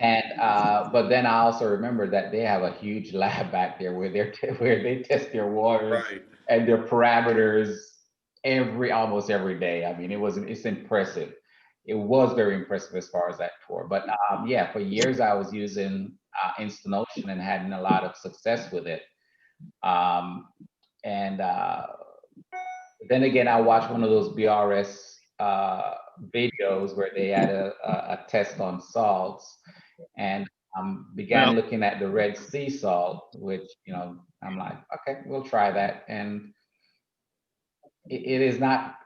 But then I also remember that they have a huge lab back there where they test their waters Right. and their parameters almost every day. I mean, it's impressive. It was very impressive as far as that tour. But yeah, for years I was using Instant Ocean and having a lot of success with it. And then again, I watched one of those BRS videos where they had a test on salts, and began looking at the Red Sea salt, which I'm like, okay, we'll try that. And it is not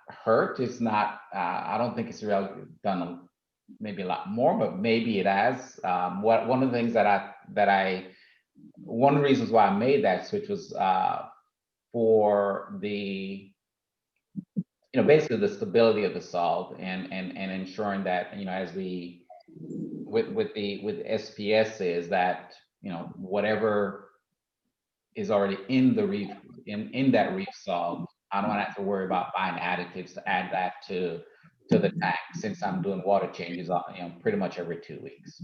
hurt. It's not. I don't think it's really done maybe a lot more, but maybe it has. One of the things one of the reasons why I made that switch was for the basically the stability of the salt and ensuring that as we with SPS is that whatever is already in the reef in that reef salt, I don't have to worry about buying additives to add that to the tank, since I'm doing water changes pretty much every 2 weeks.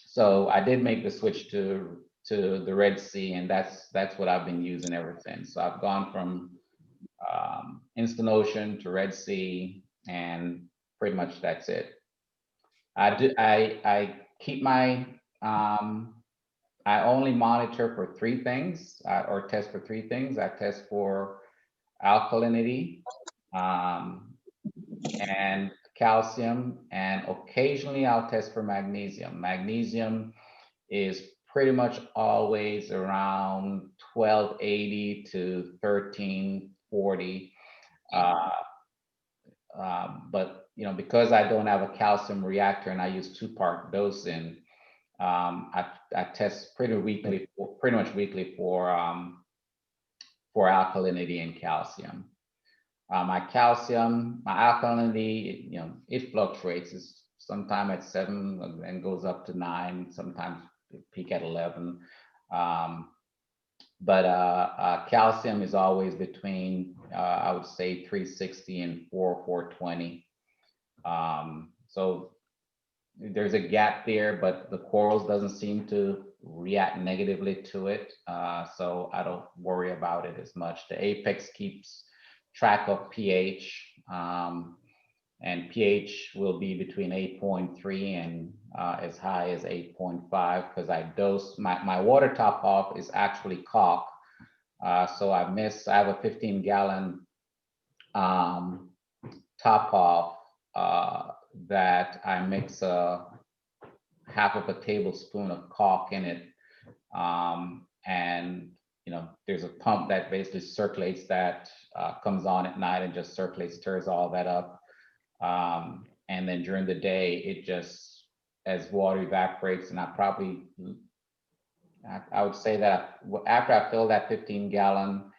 So I did make the switch to the Red Sea, and that's what I've been using ever since. So I've gone from Instant Ocean to Red Sea, and pretty much that's it. I keep my I only monitor for 3 things, or test for 3 things. I test for alkalinity, and calcium, and occasionally I'll test for magnesium. Magnesium is pretty much always around 1280 to 1340. But because I don't have a calcium reactor and I use 2-part dosing, I test pretty much weekly for alkalinity and calcium. My alkalinity, it fluctuates. It's sometimes at 7 and goes up to 9. Sometimes peak at 11. But calcium is always between, I would say, 360 and 420. So there's a gap there, but the corals doesn't seem to react negatively to it. So I don't worry about it as much. The Apex keeps track of pH, and pH will be between 8.3 and as high as 8.5, because I dose my water top off is actually caulk. So I have a 15-gallon top off that I mix half of a tablespoon of caulk in it, and there's a pump that basically circulates that, comes on at night and just circulates, stirs all that up, and then during the day it just, as water evaporates, and I would say that after I fill that 15-gallon,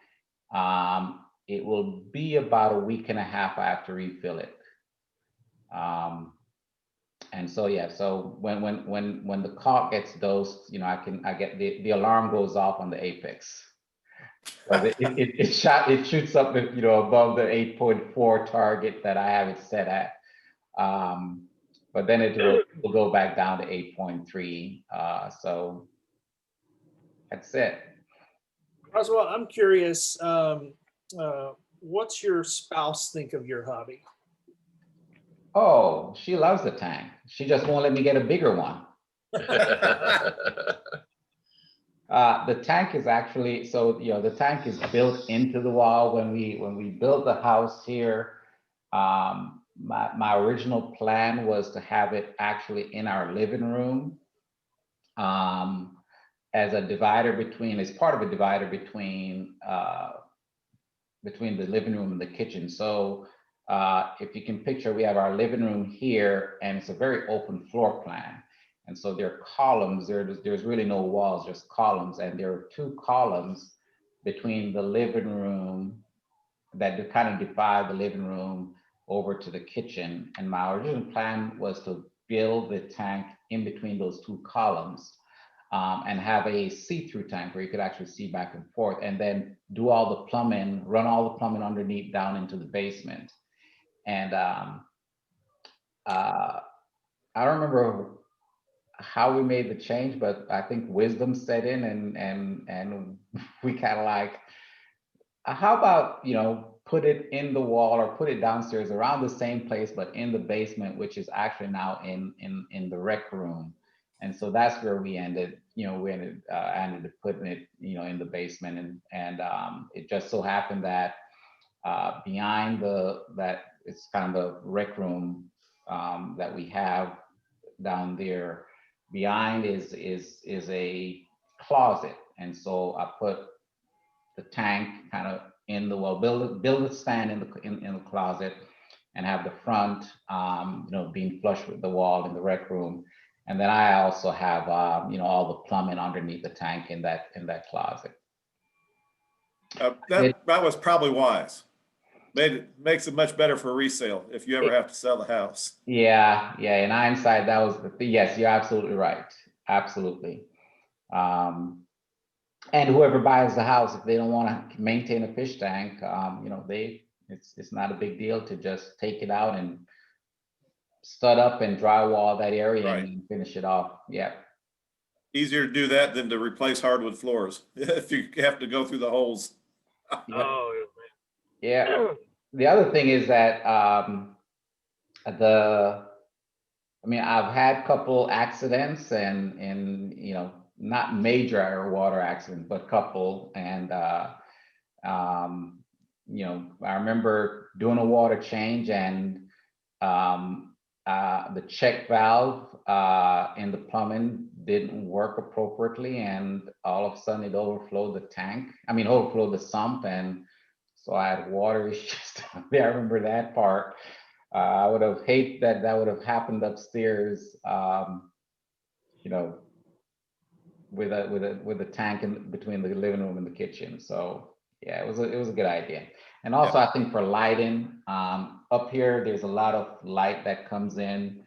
it will be about a week and a half I have to refill it. And so yeah, so when the caulk gets dosed, I get the alarm goes off on the Apex. It shoots up above the 8.4 target that I have it set at. But then it will go back down to 8.3. So that's it. Croswell, I'm curious, what's your spouse think of your hobby? Oh, she loves the tank. She just won't let me get a bigger one. The tank is actually, so, the tank is built into the wall. When we built the house here, my original plan was to have it actually in our living room, as a divider between, as part of a divider between the living room and the kitchen. So if you can picture, we have our living room here, and it's a very open floor plan. And so there are columns, there's really no walls, just columns. And there are 2 columns between the living room that kind of divide the living room over to the kitchen. And my original plan was to build the tank in between those 2 columns, and have a see-through tank where you could actually see back and forth, and then do all the plumbing, run all the plumbing underneath down into the basement. And I don't remember how we made the change, but I think wisdom set in, and we kind of like, how about, put it in the wall or put it downstairs around the same place, but in the basement, which is actually now in the rec room. And so that's where we ended, ended up putting it, in the basement. And it just so happened that behind that it's kind of the rec room that we have down there. Behind is a closet, and so I put the tank kind of in the wall, build a stand in the closet, and have the front, being flush with the wall in the rec room. And then I also have, all the plumbing underneath the tank in that closet. That was probably wise. Makes it much better for resale if you ever have to sell the house. Yeah. In hindsight, that was yes, you're absolutely right. Absolutely. And whoever buys the house, if they don't want to maintain a fish tank, it's not a big deal to just take it out and stud up and drywall that area, Right. and finish it off. Yeah. Easier to do that than to replace hardwood floors if you have to go through the holes. Oh, Yeah. The other thing is that I've had a couple accidents, and not major water accidents, but couple. And I remember doing a water change, and the check valve in the plumbing didn't work appropriately, and all of a sudden it overflowed overflowed the sump, and so I had water issues down there. I remember that part. I would have hated that would have happened upstairs, with a tank in between the living room and the kitchen. So yeah, it was a good idea. And also, I think for lighting, up here, there's a lot of light that comes in.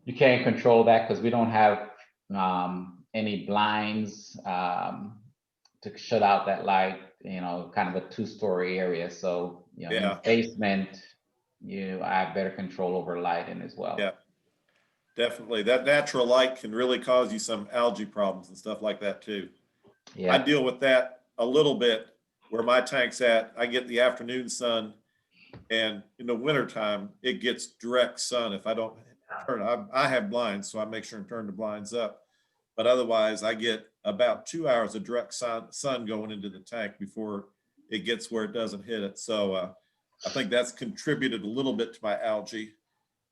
You can't control that because we don't have any blinds to shut out that light. Kind of a 2-story area, so in the basement, I have better control over lighting as well. Yeah, definitely. That natural light can really cause you some algae problems and stuff like that too. Yeah. I deal with that a little bit where my tank's at. I get the afternoon sun, and in the wintertime, it gets direct sun. If I don't turn, I have blinds, so I make sure and turn the blinds up. But otherwise, I get about 2 hours of direct sun going into the tank before it gets where it doesn't hit it. So I think that's contributed a little bit to my algae,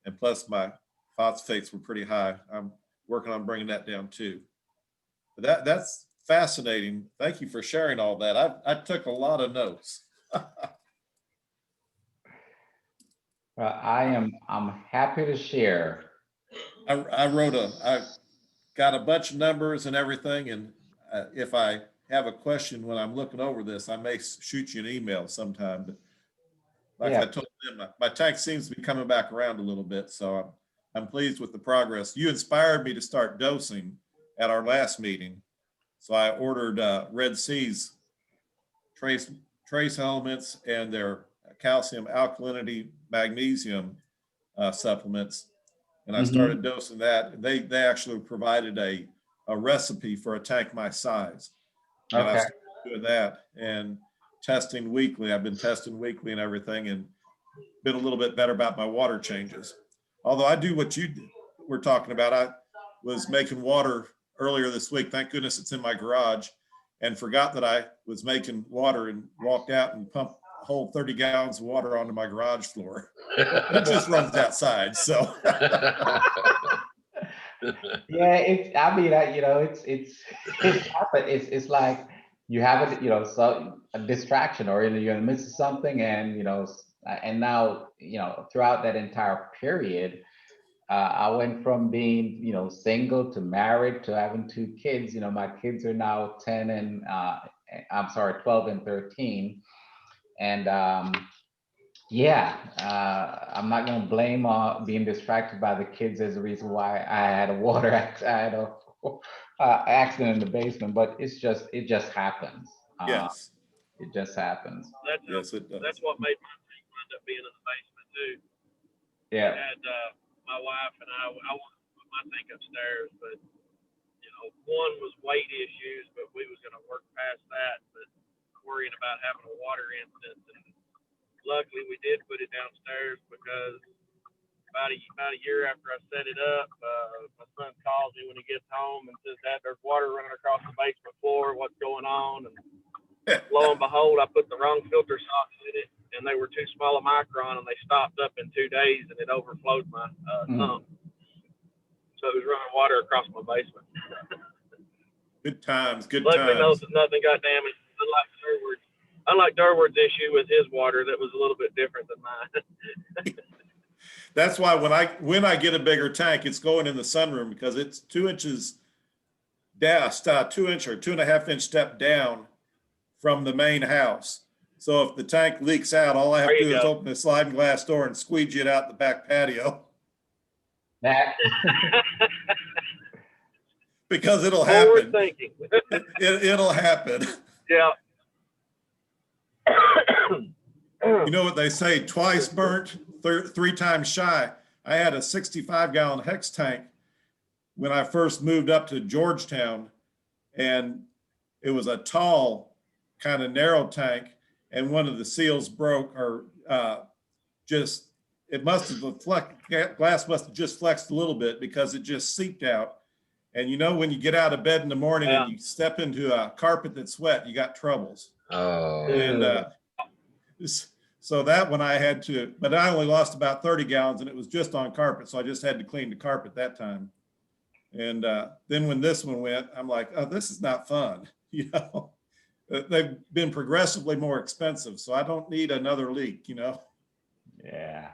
and plus my phosphates were pretty high. I'm working on bringing that down too. But that's fascinating. Thank you for sharing all that. I took a lot of notes. I'm happy to share. I got a bunch of numbers and everything, and if I have a question when I'm looking over this, I may shoot you an email sometime. But like I told them, my tank seems to be coming back around a little bit, so I'm pleased with the progress. You inspired me to start dosing at our last meeting, so I ordered Red Sea's trace elements and their calcium, alkalinity, magnesium supplements. And I started dosing that. They actually provided a recipe for a tank my size. And I started doing that and testing weekly. I've been testing weekly and everything, and been a little bit better about my water changes. Although I do what you were talking about. I was making water earlier this week. Thank goodness it's in my garage, and forgot that I was making water and walked out and pumped a whole 30 gallons of water onto my garage floor. It just runs outside. So Yeah, I mean, it's like you have it, so a distraction, or you're in the midst of something, and and now, throughout that entire period, I went from being, single to married to having 2 kids. My kids are now 10 and 12 and 13. And yeah, I'm not going to blame being distracted by the kids as the reason why I had a accident in the basement, but it just happens. yes, It just happens. yes, it does. That's what made my tank wind up being in the basement too. Yeah. I had my wife and I wanted to put my tank upstairs, but one was weight issues, but we was going to work past that, but worrying about having a water incident. And luckily we did put it downstairs, because about a year after I set it up, my son calls me when he gets home and says, "Dad, there's water running across the basement floor. What's going on?" And lo and behold, I put the wrong filter sockets in it, and they were too small a micron, and they stopped up in 2 days, and it overflowed my sump. So it was running water across my basement. Good times, good Luckily, times. nothing got damaged. Unlike Durward's issue with his water, that was a little bit different than mine. That's why when I get a bigger tank, it's going in the sunroom, because it's 2 inches down, 2-inch or 2.5-inch step down from the main house. So if the tank leaks out, all I have to do is open the sliding glass door and squeegee it out the back patio. That Because it'll Forward happen. thinking. It'll happen. Yeah. You know what they say, twice burnt, 3 times shy. I had a 65-gallon hex tank when I first moved up to Georgetown, and it was a tall, kind of narrow tank, and one of the seals broke, or it must have, glass must have just flexed a little bit, because it just seeped out. And when you get out of bed in the morning and you step into a carpet that's wet, you got troubles. Oh. And so that one I had to, but I only lost about 30 gallons, and it was just on carpet. So I just had to clean the carpet that time. And then when this one went, I'm like, oh, this is not fun. They've been progressively more expensive, so I don't need another leak, Yeah.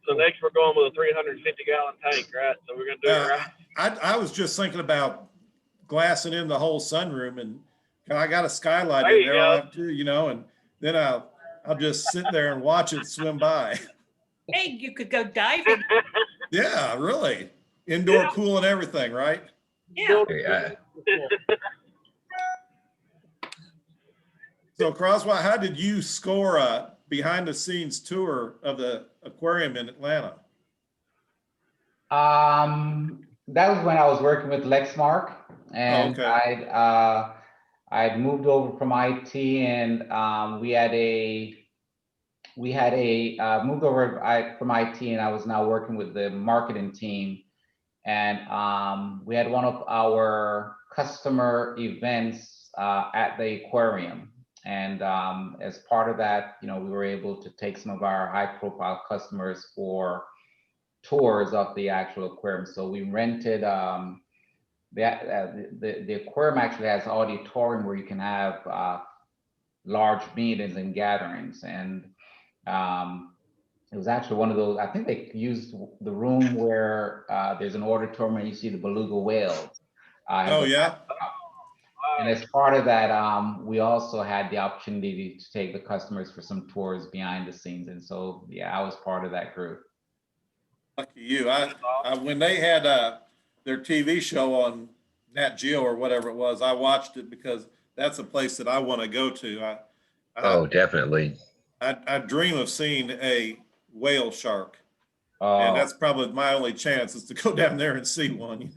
So next we're going with a 350-gallon tank, right? So we're going to do it right. I was just thinking about glassing in the whole sunroom, and I got a skylight There in you there. go. I'll have to, and then I'll just sit there and watch it swim by. Hey, you could go diving. Yeah, really. Indoor pool and everything, right? Yeah. Yeah. So Croswell, how did you score a behind the scenes tour of the aquarium in Atlanta? That was when I was working with Lexmark, and I'd moved over from IT, and we had moved over from IT, and I was now working with the marketing team, and we had one of our customer events at the aquarium. And as part of that, we were able to take some of our high-profile customers for tours of the actual aquarium. So we rented the aquarium actually has an auditorium where you can have large meetings and gatherings. And it was actually one of those, I think they used the room where there's an auditorium and you see the beluga whales. Oh, yeah. And as part of that, we also had the opportunity to take the customers for some tours behind the scenes. And so, yeah, I was part of that group. Lucky you. I when they had their TV show on Nat Geo or whatever it was, I watched it because that's a place that I want to go to. Oh, definitely. I dream of seeing a whale shark. And that's probably my only chance is to go down there and see one,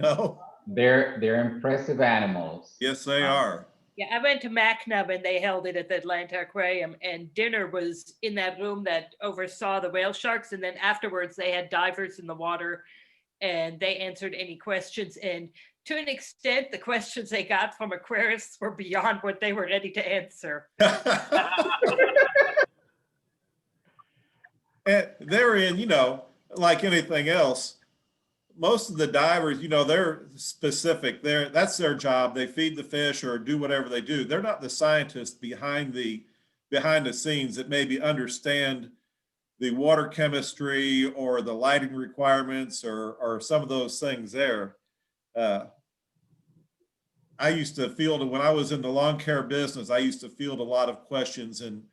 They're impressive animals. Yes, they are. Yeah, I went to MacNub and they held it at the Atlanta Aquarium, and dinner was in that room that oversaw the whale sharks. And then afterwards they had divers in the water and they answered any questions. And to an extent, the questions they got from aquarists were beyond what they were ready to answer. And they're in, you know, like anything else, most of the divers, you know, they're specific. That's their job. They feed the fish or do whatever they do. They're not the scientists behind the scenes that maybe understand the water chemistry or the lighting requirements or some of those things there. I used to field, when I was in the lawn care business, I used to field a lot of questions, and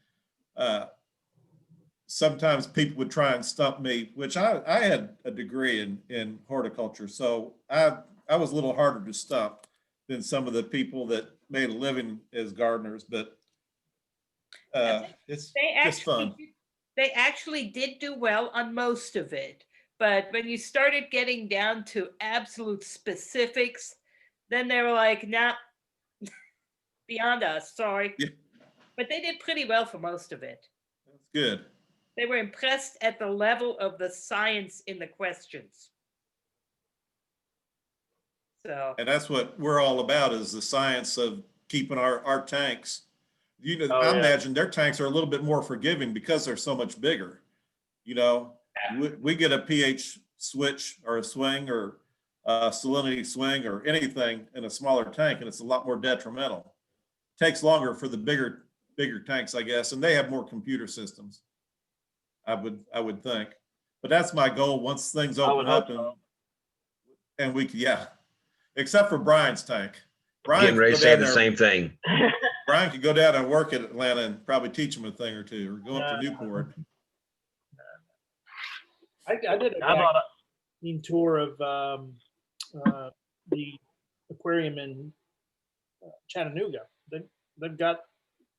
sometimes people would try and stump me, which I had a degree in horticulture. So I was a little harder to stump than some of the people that made a living as gardeners, but it's just fun. They actually did do well on most of it. But when you started getting down to absolute specifics, then they were like, nah, beyond us, sorry. Yeah. But they did pretty well for most of it. That's good. They were impressed at the level of the science in the questions. So. And that's what we're all about, is the science of keeping our tanks. You know, I imagine their tanks are a little bit more forgiving because they're so much bigger. You know, we get a pH switch or a swing or a salinity swing or anything in a smaller tank, and it's a lot more detrimental. Takes longer for the bigger tanks, I guess, and they have more computer systems, I would think. But that's my goal once things open up, and we could, except for Brian's tank. Brian Getting ready to say the same thing. Brian could go down and work at Atlanta and probably teach them a thing or two, or go up to Newport. I did a tour of the aquarium in Chattanooga. They've got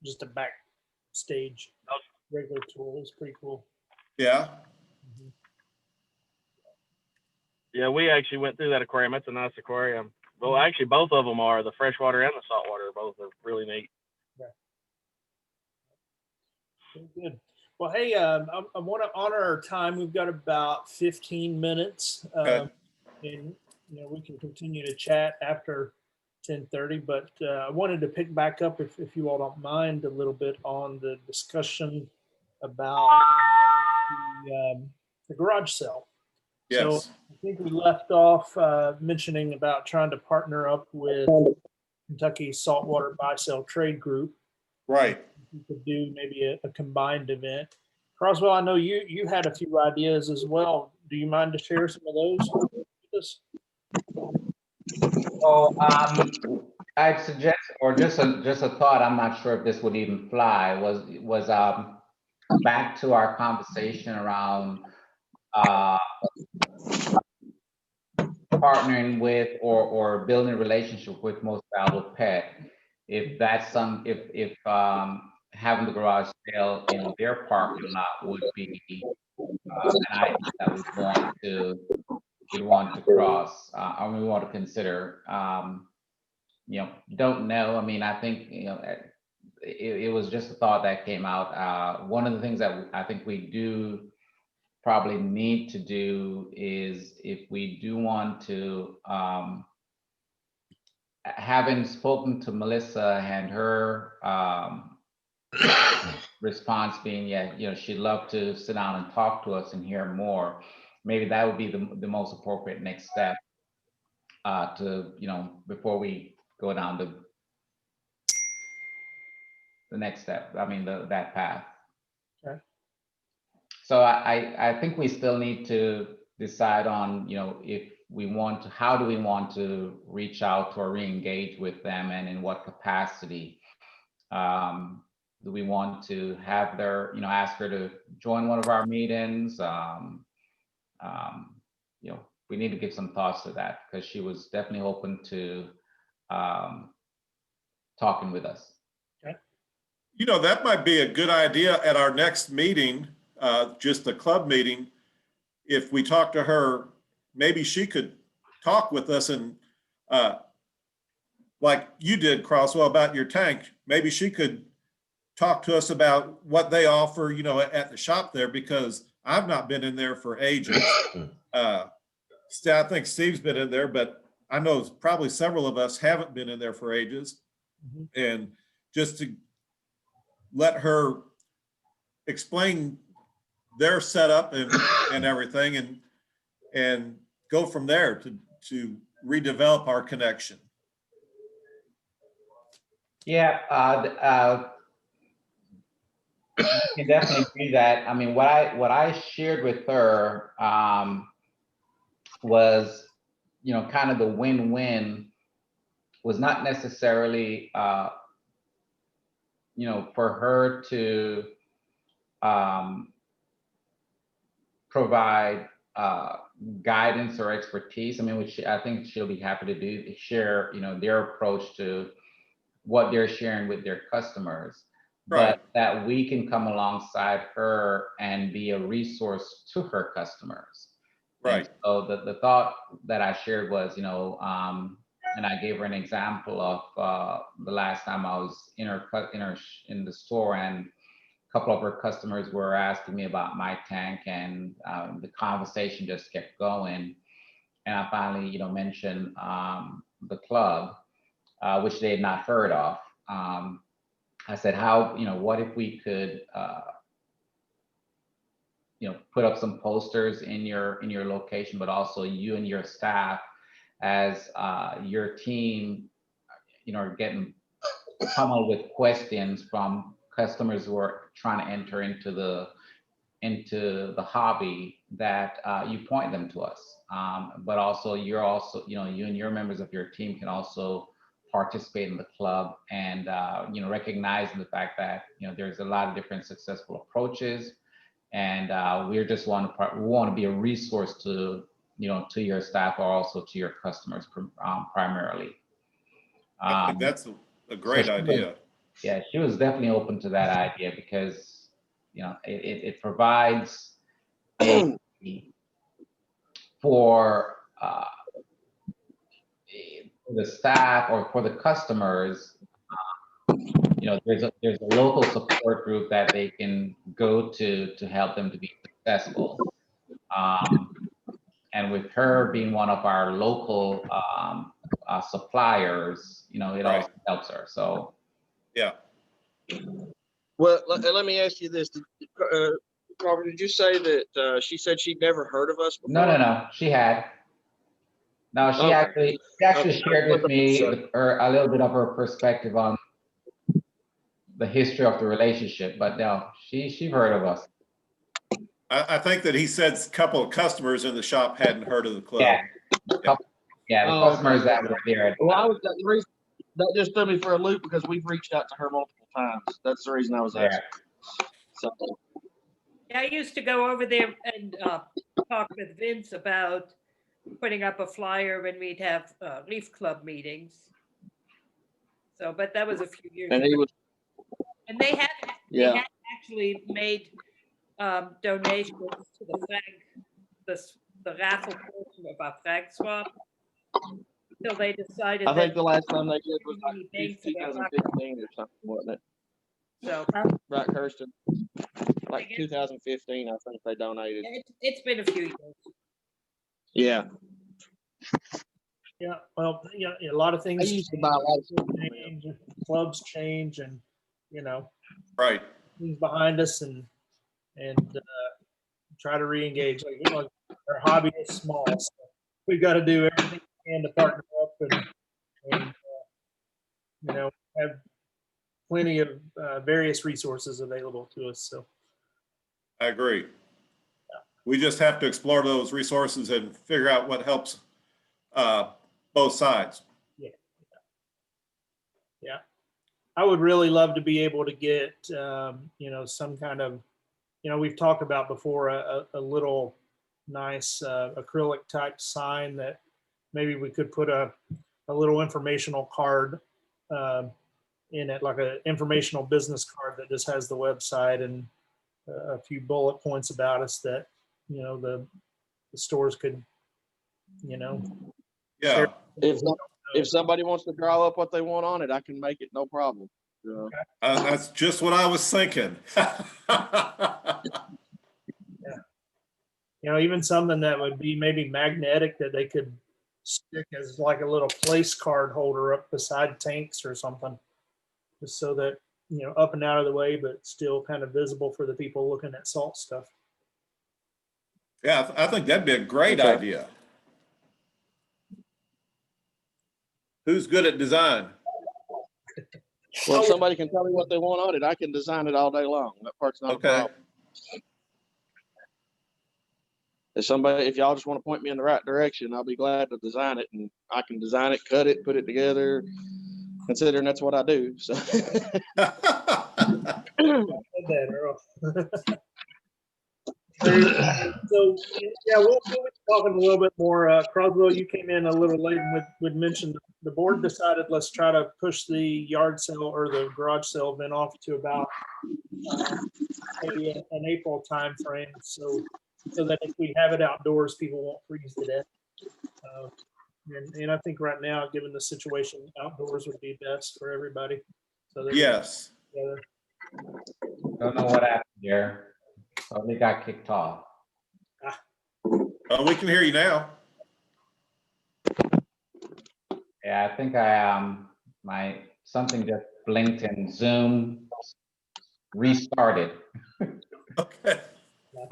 just a backstage regular tour. It's pretty cool. Yeah. Yeah, we actually went through that aquarium. It's a nice aquarium. Well, actually, both of them are. The freshwater and the saltwater both are really neat. Yeah. Good. Well, hey, I want to honor our time. We've got about 15 minutes, Okay. and we can continue to chat after 10:30. But I wanted to pick back up, if you all don't mind, a little bit on the discussion about the garage sale. Yes. So I think we left off mentioning about trying to partner up with Kentucky Saltwater Buy-Sell Trade Group. Right. You could do maybe a combined event. Croswell, I know you had a few ideas as well. Do you mind to share some of those with us? So I'd suggest, or just a thought, I'm not sure if this would even fly, was back to our conversation around partnering with or building a relationship with Most Valuable Pet. If that's if having the garage sale in their parking lot would be an idea that we'd want to cross, or we want to consider. Don't know. I mean, I think it was just a thought that came out. One of the things that I think we do probably need to do is, if we do want to, having spoken to Melissa and her response being, she'd love to sit down and talk to us and hear more. Maybe that would be the most appropriate next step to, before we go down the next step. I mean, that path. Okay. So I think we still need to decide on, if we want to, how do we want to reach out or re-engage with them, and in what capacity? Do we want to have their, ask her to join one of our meetings? We need to give some thoughts to that, because she was definitely open to talking with us. Okay. That might be a good idea at our next meeting, just a club meeting. If we talk to her, maybe she could talk with us, and like you did, Croswell, about your tank. Maybe she could talk to us about what they offer, at the shop there, because I've not been in there for ages. I think Steve's been in there, but I know probably several of us haven't been in there for ages. Mhm. And just to let her explain their setup and everything and go from there to redevelop our connection. Yeah, you can definitely do that. I mean, what I shared with her was, you know, kind of the win-win was not necessarily, you know, for her to provide guidance or expertise. I mean, which I think she'll be happy to do, to share, you know, their approach to what they're sharing with their customers, Right. but that we can come alongside her and be a resource to her customers. Right. And so the thought that I shared was, you know, and I gave her an example of the last time I was in the store, and a couple of her customers were asking me about my tank, and the conversation just kept going. And I finally, you know, mentioned the club, which they had not heard of. I said, how, you know, what if we could, you know, put up some posters in your location, but also you and your staff as your team, you know, are getting pummeled with questions from customers who are trying to enter into the hobby, that you point them to us. But also you're also, you know, you and your members of your team can also participate in the club, and you know, recognizing the fact that, you know, there's a lot of different successful approaches, and we just want to be a resource to, you know, to your staff, or also to your customers primarily. I think that's a great idea. Yeah, she was definitely open to that idea, because, you know, it provides a for the staff or for the customers, you know, there's a local support group that they can go to help them to be successful. And with her being one of our local suppliers, you know, it Right. also helps her. So Yeah. Well, let me ask you this. Carver, did you say that she said she'd never heard of us before? no, she had. No, she Okay. actually shared with me a little bit of her perspective on the history of the relationship, but no, she heard of us. I think that he said a couple of customers in the shop hadn't heard of the club. Yeah, the customers that were there. Well, the reason that just threw me for a loop, because we've reached out to her multiple times. That's the reason I was asking. So, I used to go over there and talk with Vince about putting up a flyer when we'd have Leaf Club meetings. So, but that was a few years and ago. he was, And they had yeah. actually made donations to the flag, the raffle portion of our flag swap. Until they decided I think that the last time they did was like Thanks for that. 2015 or something, wasn't it? so Right, Kirsten? Like 2015, I think they donated. it's been a few years. Yeah. Yeah, well, yeah, a lot of I things used to buy a lot of stuff. change, clubs change, and, you know, Right. things behind us, and try to re-engage. Like, you know, our hobby is small, so we've got to do everything we can to partner up and you know, have plenty of various resources available to us. So I agree. We just have to explore those resources and figure out what helps both sides. yeah, I would really love to be able to get you know, some kind of, you know, we've talked about before a little nice acrylic type sign that maybe we could put a little informational card in it, like an informational business card that just has the website and a few bullet points about us that, you know, the stores could, you know, Yeah. share. If somebody wants to draw up what they want on it, I can make it, no problem. That's just what I was thinking. Even something that would be maybe magnetic that they could stick as like a little place card holder up beside tanks or something, just so that, up and out of the way, but still kind of visible for the people looking at salt stuff. Yeah, I think that'd be a great Okay. idea. Who's good at design? Well, if somebody can tell me what they want on it, I can design it all day long. That part's not a Okay. problem. If y'all just want to point me in the right direction, I'll be glad to design it, and I can design it, cut it, put it together, considering that's what I do. So That, Earl. So yeah, we'll be talking a little bit more. Croswell, you came in a little late and would mention the board decided let's try to push the yard sale or the garage sale event off to about maybe an April time frame, so that if we have it outdoors, people won't freeze to death. And I think right now, given the situation, outdoors would be best for everybody. So Yes. Don't know what happened here. So they got kicked off. Oh, we can hear you now. Yeah, I think my something just blinked and Zoom restarted. Okay.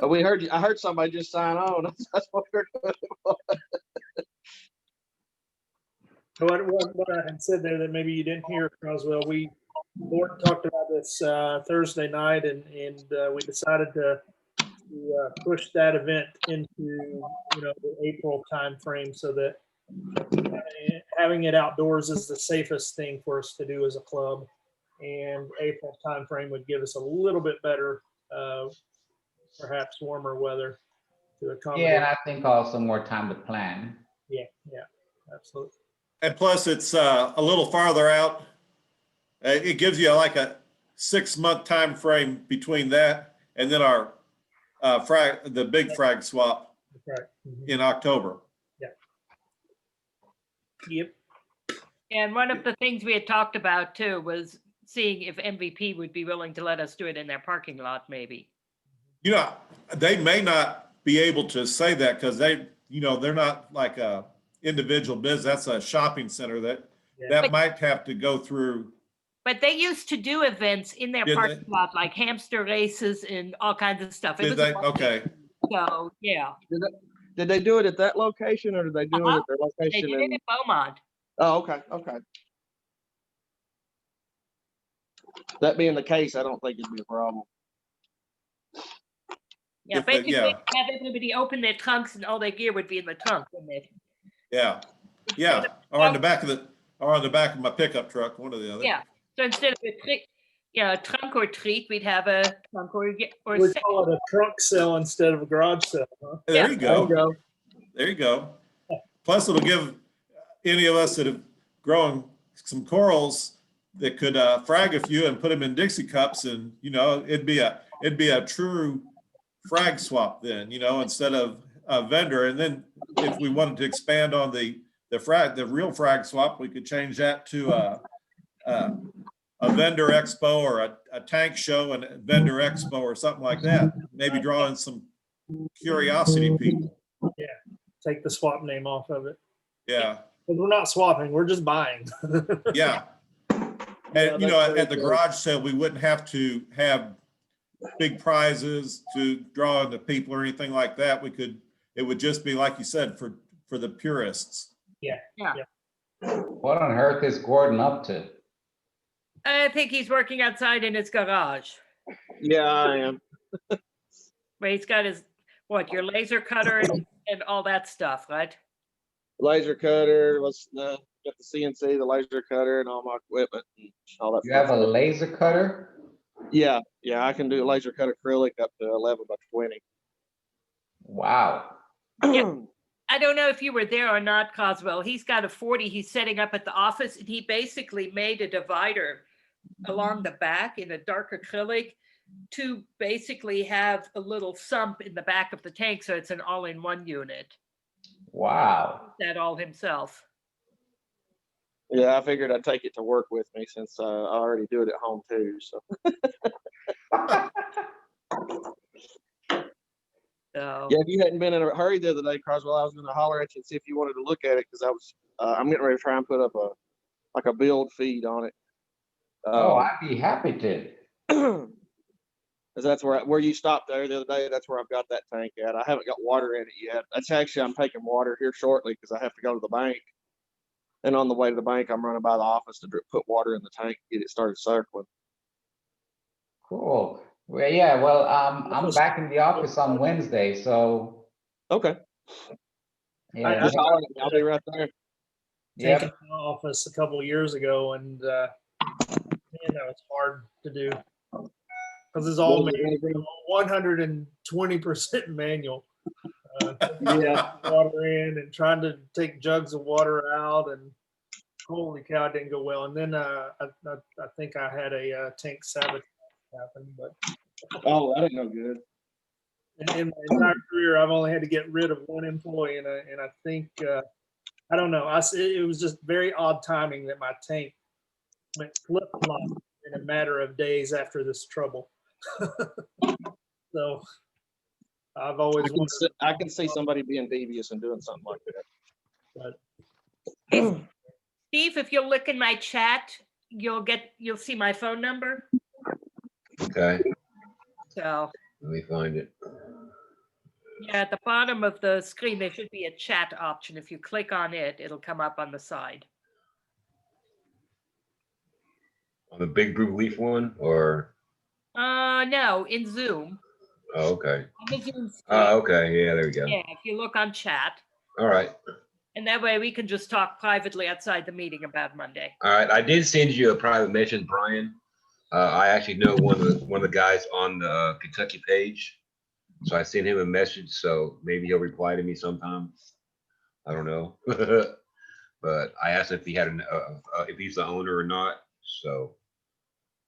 we heard you. I heard somebody just sign on. That's what we're doing. What I had said there that maybe you didn't hear, Croswell, we board talked about this Thursday night, and we decided to push that event into the April time frame, so that having it outdoors is the safest thing for us to do as a club, and April time frame would give us a little bit better, perhaps warmer weather to accommodate. Yeah, and I think also more time to plan. Yeah, absolutely. And plus, it's a little farther out. It gives you like a 6-month time frame between that and then our the big frag swap Right. Mm-hmm. in October. Yep. And one of the things we had talked about too was seeing if MVP would be willing to let us do it in their parking lot, maybe. They may not be able to say that because they're not like a individual business. That's a shopping center that might have to go through. But they used to do events in their parking lot, like hamster races and all kinds of stuff. Okay. So, yeah. Did they do it at that location, or did they do it at their They location? did it in Beaumont. Oh, okay. That being the case, I don't think it'd be a problem. Yeah, basically have everybody open their trunks and all their gear would be in the trunk. Yeah. Or on the back of my pickup truck, one or the other. Yeah. So instead of a trunk or treat, we'd have a trunk or We call it a trunk sale instead of a garage sale, huh? There you go. There you go. Plus, it'll give any of us that have grown some corals that could frag a few and put them in Dixie cups, and it'd be a true frag swap then, instead of a vendor. And then if we wanted to expand on the real frag swap, we could change that to a vendor expo or a tank show and a vendor expo or something like that. Maybe drawing some curiosity people. Yeah, take the swap name off of it. Yeah. But we're not swapping, we're just buying. Yeah. And at the garage sale, we wouldn't have to have big prizes to draw in the people or anything like that. It would just be, like you said, for the purists. Yeah. What on earth is Gordon up to? I think he's working outside in his garage. Yeah, I am. Where he's got your laser cutter and all that stuff, right? Laser cutter, got the CNC, the laser cutter, and all my equipment and all that. You have a laser cutter? Yeah, I can do a laser cut acrylic up to 11 by 20. Wow. Yeah. I don't know if you were there or not, Croswell. He's got a 40 he's setting up at the office, and he basically made a divider along the back in a dark acrylic to basically have a little sump in the back of the tank, so it's an all-in-one unit. Wow. That all himself. Yeah, I figured I'd take it to work with me since I already do it at home too. So So, Yeah, if you hadn't been in a hurry the other day, Croswell, I was gonna holler at you and see if you wanted to look at it, because I'm getting ready to try and put up a build feed on it. Oh, I'd be happy to. Cause that's where you stopped there the other day. That's where I've got that tank at. I haven't got water in it yet. That's actually, I'm taking water here shortly because I have to go to the bank. And on the way to the bank, I'm running by the office to put water in the tank, get it started circling. Cool. Well, yeah, well, I'm back in the office on Wednesday, so Okay. yeah. Just holler at me. I'll be right there. Yep. Taken my office a couple of years ago, and man, that was hard to do because it's all 120% manual. Yeah. Water in and trying to take jugs of water out, and holy cow, it didn't go well. And then I think I had a tank sabotage happen, but Oh, that ain't no good. in my entire career, I've only had to get rid of one employee, and I think I don't know. It was just very odd timing that my tank went flip flop in a matter of days after this trouble. So I've always wanted. I can see somebody being devious and doing something like that. But Steve, if you'll look in my chat, you'll see my phone number. Okay, So let me find it. yeah, at the bottom of the screen, there should be a chat option. If you click on it, it'll come up on the side. On the big blue leaf one, or? No, in Zoom. Oh, okay. On the Zoom screen. Okay, yeah, there we go. Yeah, if you look on chat. All right. And that way we can just talk privately outside the meeting about Monday. All right, I did send you a private message, Brian. I actually know one of the guys on the Kentucky page, so I sent him a message. So maybe he'll reply to me sometime. I don't know, but I asked if he had if he's the owner or not. So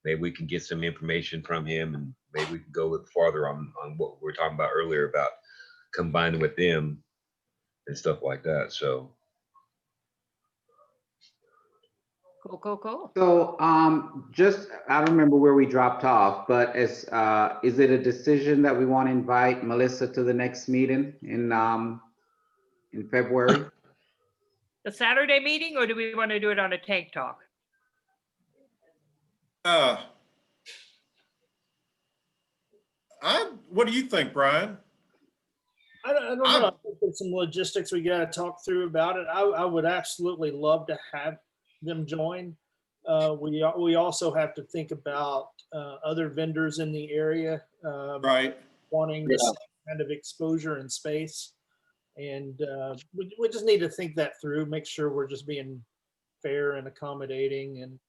maybe we can get some information from him, and maybe we can go a little farther on what we were talking about earlier about combining with them and stuff like that. So. Cool. So, just, I don't remember where we dropped off, but is it a decision that we want to invite Melissa to the next meeting in February? The Saturday meeting, or do we want to do it on a tank talk? What do you think, Brian? I don't know. I think there's some logistics we got to talk through about it. I would absolutely love to have them join. We also have to think about other vendors in the area Right. wanting the same kind of exposure and space. And we just need to think that through, make sure we're just being fair and accommodating. And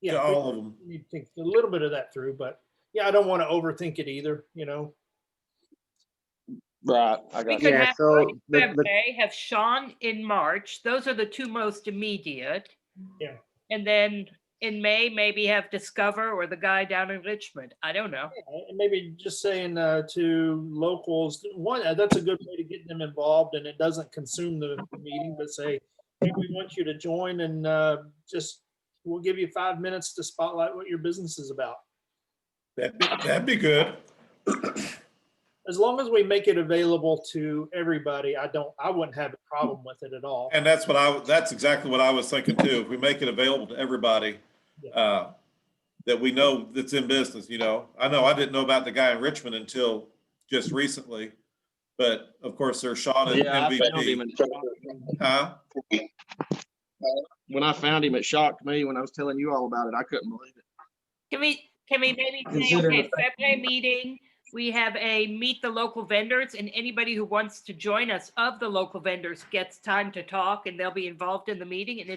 To all of them. we need to think a little bit of that through. But yeah, I don't want to overthink it either, you know. Right. I We got could you. Yeah, have so Mike the- February, have Sean in March. Those are the two most immediate. Yeah. And then in May, maybe have Discover or the guy down in Richmond. I don't know. And maybe just saying to locals, one, that's a good way to get them involved, and it doesn't consume the meeting, but say, hey, we want you to join, and we'll give you 5 minutes to spotlight what your business is about. That'd be good. As long as we make it available to everybody, I wouldn't have a problem with it at all. And that's exactly what I was thinking too. If we make it available to everybody, that we know that's in business, you know. I know I didn't know about the guy in Richmond until just recently, but of course there's Sean and Yeah, I found him MVP. and it shocked Huh? me. When I found him, it shocked me. When I was telling you all about it, I couldn't believe it. Can we maybe say, Consider okay, it February meeting, we have a meet the local vendors, and anybody who wants to join us of the local vendors gets time to talk, and they'll be involved in the meeting. And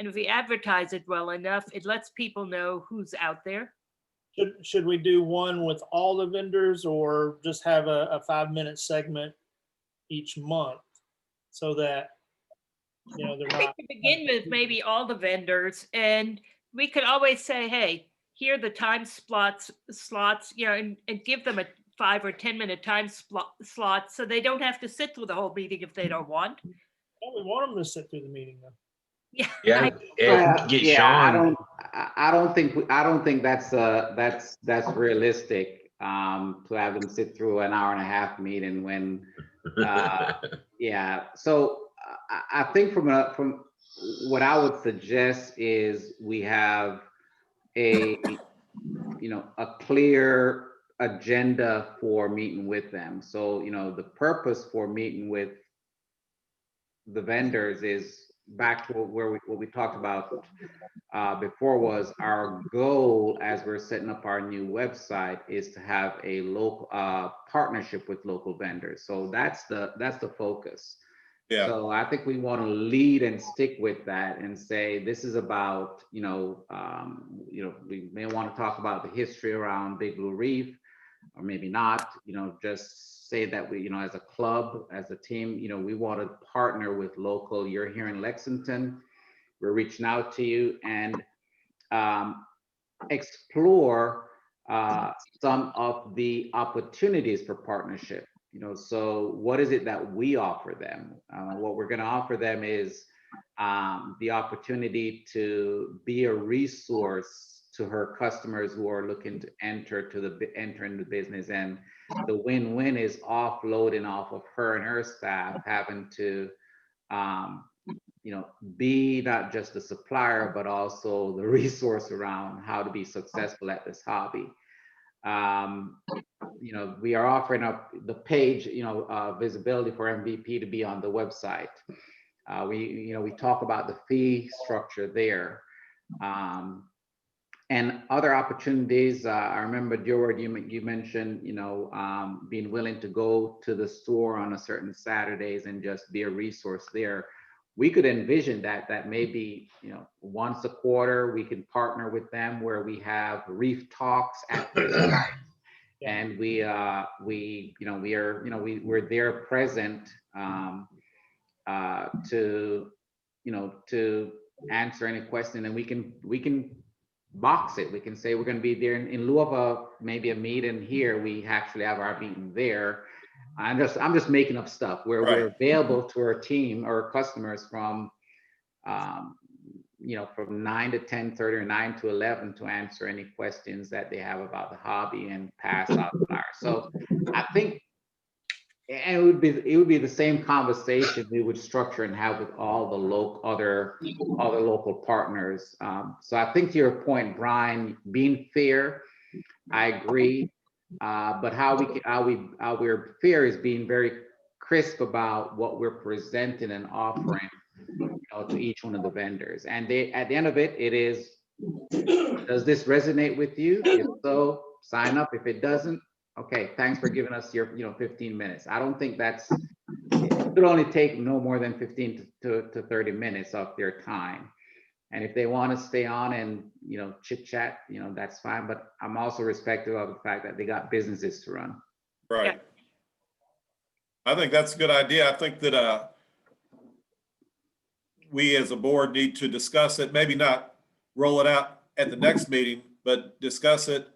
if we advertise it well enough, it lets people know who's out there. Should we do one with all the vendors, or just have a 5-minute segment each month so that, you know, they're I think not. to begin with, maybe all the vendors, and we could always say, hey, here are the time slots, you know, and give them a 5 or 10 minute time slot so they don't have to sit through the whole meeting if they don't want. Oh, we want them to sit through the meeting though. Yeah. Yeah, and get Sean. I don't think that's realistic. to have them sit through an hour and a half meeting when, yeah. So I think from what I would suggest is we have a, a clear agenda for meeting with them. So, the purpose for meeting with the vendors is back to what we talked about before, was our goal as we're setting up our new website is to have a local partnership with local vendors. So that's the focus. Yeah. So I think we want to lead and stick with that and say this is about, we may want to talk about the history around Big Blue Reef, or maybe not, just say that we, as a club, as a team, we want to partner with local. You're here in Lexington, we're reaching out to you and explore some of the opportunities for partnership. So what is it that we offer them? What we're going to offer them is the opportunity to be a resource to her customers who are looking to enter in the business. And the win-win is offloading off of her and her staff having to be not just a supplier, but also the resource around how to be successful at this hobby. We are offering up the page, visibility for MVP to be on the website. We talk about the fee structure there. And other opportunities, I remember, George, you mentioned, being willing to go to the store on a certain Saturdays and just be a resource there. We could envision that maybe, once a quarter, we can partner with them where we have reef talks at their site. And we're there present to answer any question, and we can box it. We can say we're going to be there in lieu of maybe a meeting here. We actually have our meeting there. I'm just making up stuff where we're available to our team or customers from from 9 to 10:30 or 9 to 11 to answer any questions that they have about the hobby and pass out flyers. So I think, and it would be the same conversation we would structure and have with all the other local partners. So I think to your point, Brian, being fair, I agree. But how we're fair is being very crisp about what we're presenting and offering, to each one of the vendors. And at the end of it, it is, does this resonate with you? If so, sign up. If it doesn't, okay, thanks for giving us your 15 minutes. I don't think it would only take no more than 15 to 30 minutes of their time. And if they want to stay on and, chit chat, that's fine. But I'm also respectful of the fact that they got businesses to run. Right. Yeah. I think that's a good idea. I think that we as a board need to discuss it, maybe not roll it out at the next meeting, but discuss it.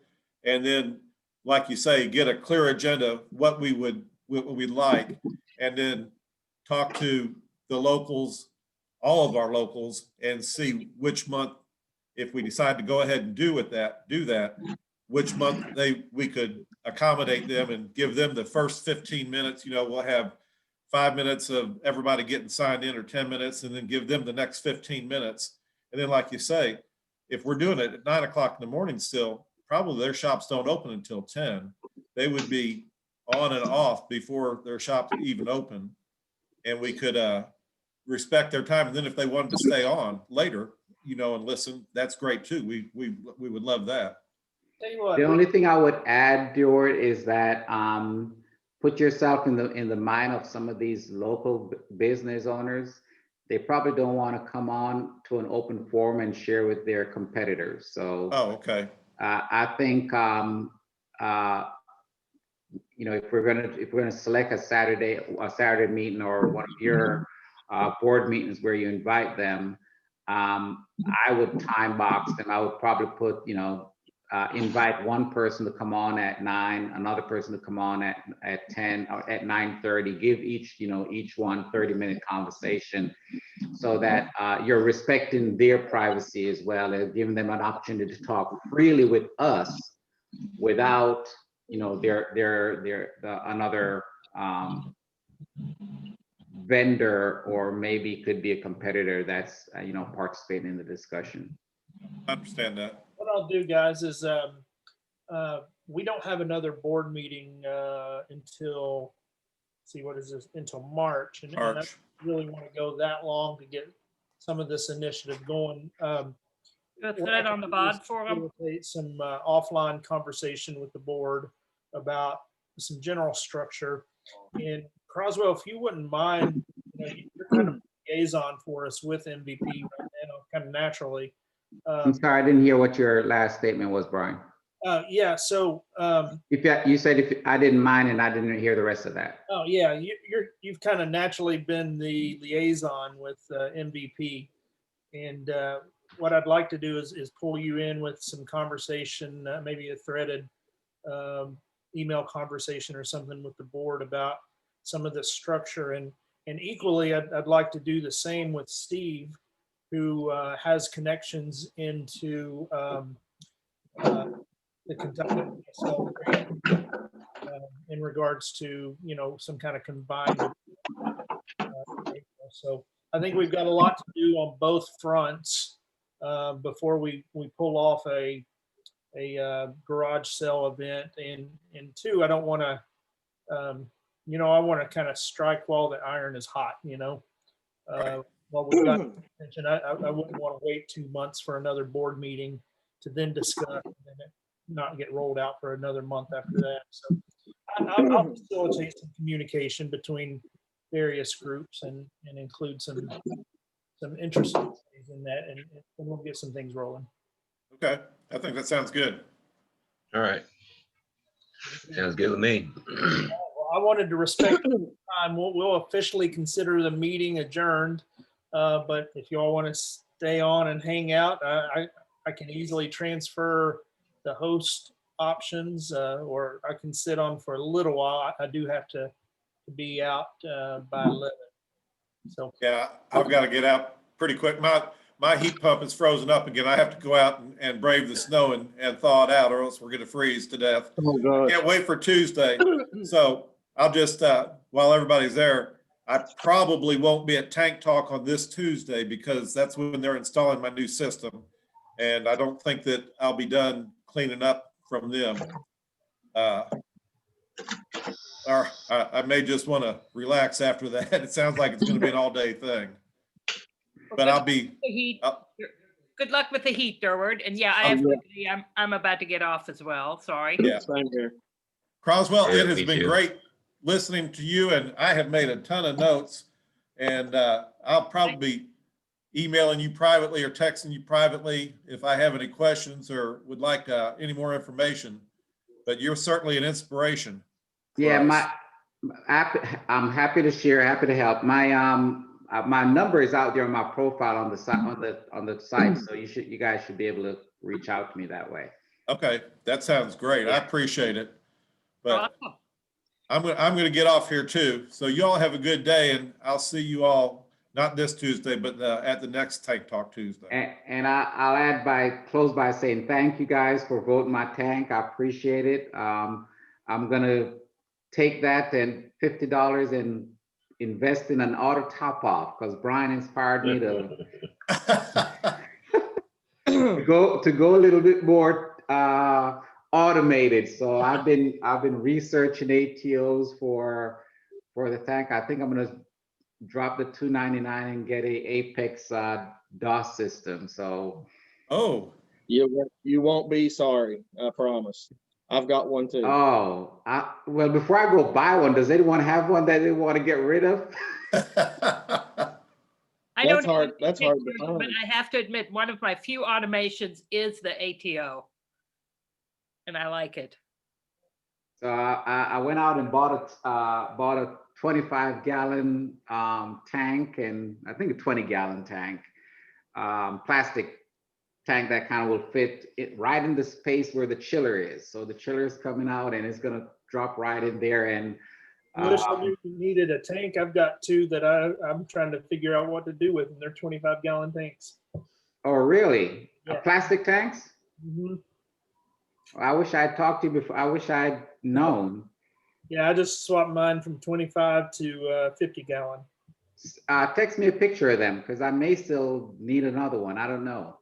And then, like you say, get a clear agenda, what we'd like, and then talk to the locals, all of our locals, and see which month, if we decide to go ahead and do that, which month we could accommodate them and give them the first 15 minutes. We'll have 5 minutes of everybody getting signed in, or 10 minutes, and then give them the next 15 minutes. And then, like you say, if we're doing it at 9 o'clock in the morning still, probably their shops don't open until 10. They would be on and off before their shop even open. And we could respect their time. And then if they wanted to stay on later, and listen, that's great too. We would love that. The only thing I would add, Stuart, is that put yourself in the mind of some of these local business owners. They probably don't want to come on to an open forum and share with their competitors. So, okay. I think if we're gonna select a Saturday meeting or one of your board meetings where you invite them, I would time box them. I would probably put invite one person to come on at 9, another person to come on at 10 or at 9:30. Give each one 30-minute conversation, so that you're respecting their privacy as well, and giving them an opportunity to talk freely with us without you know, another vendor, or maybe could be a competitor that's, you know, participating in the discussion. I understand that. What I'll do, guys, is we don't have another board meeting until, see, what is this, until March. And I March. really want to go that long to get some of this initiative going. Go thread on the bod forum. Facilitate some offline conversation with the board about some general structure. And Croswell, if you wouldn't mind, you know, you're kind of liaison for us with MVP right now, kind of naturally. I'm sorry, I didn't hear what your last statement was, Brian. Yeah, so If you said if I didn't mind, and I didn't hear the rest of that. oh yeah, you've kind of naturally been the liaison with MVP, and what I'd like to do is pull you in with some conversation, maybe a threaded email conversation or something with the board about some of the structure, and equally, I'd like to do the same with Steve, who has connections into the Kentucky PSL grant, in regards to, you know, some kind of combined. So I think we've got a lot to do on both fronts before we pull off a garage sale event. And two, I don't want to, you know, I want to kind of strike while the iron is hot, you know. While we've got attention, I wouldn't want to wait 2 months for another board meeting to then discuss and then it not get rolled out for another month after that. So I'll facilitate some communication between various groups and include some interesting things in that, and we'll get some things rolling. Okay, I think that sounds good. All right. Sounds good with me. Well, I wanted to respect the time. We'll officially consider the meeting adjourned, but if you all want to stay on and hang out, I can easily transfer the host options, or I can sit on for a little while. I do have to be out by 11. So Yeah, I've got to get out pretty quick. My heat pump is frozen up again. I have to go out and brave the snow and thaw it out, or else we're going to freeze to death. Oh, gosh. Can't wait for Tuesday. So I'll just, while everybody's there, I probably won't be at Tank Talk on this Tuesday because that's when they're installing my new system. And I don't think that I'll be done cleaning up from them. Or I may just want to relax after that. It sounds like it's going to be an all-day thing. But I'll be. The heat. Good luck with the heat, Durward. And yeah, I have to agree. I'm about to get off as well. Sorry. Yeah. Same here. Croswell, Yeah, it has me been too. great listening to you, and I have made a ton of notes. And I'll probably be emailing you privately or texting you privately if I have any questions or would like any more information. But you're certainly an inspiration. Yeah, us. I'm happy to share, happy to help. My number is out there on my profile on the site, on the site. So you guys should be able to reach out to me that way. Okay, that sounds great. I appreciate it. But Awesome. I'm gonna get off here too. So you all have a good day, and I'll see you all not this Tuesday, but at the next Tank Talk Tuesday. And I'll close by saying thank you guys for voting my tank. I appreciate it. I'm gonna take that and $50 and invest in an auto top off, because Brian inspired me to go a little bit more automated. So I've been researching ATOs for the tank. I think I'm gonna drop the $299 and get a Apex DOS system. So You won't be sorry. I promise. I've got one too. well, before I go buy one, does anyone have one that they want to get rid of? I don't That's hard. know That's hard to pictures, find. but I have to admit, one of my few automations is the ATO. And I like it. So I went out and bought a 25-gallon tank, and I think a 20-gallon tank, plastic tank that kind of will fit it right in the space where the chiller is. So the chiller is coming out and it's gonna drop right in there. And I wish I knew you needed a tank. I've got two that I'm trying to figure out what to do with, and they're 25-gallon tanks. oh, really? Yeah. Plastic tanks? Mm-hmm. I wish I'd talked to you before. I wish I'd known. Yeah, I just swapped mine from 25 to 50 gallon. Text me a picture of them because I may still need another one. I don't know.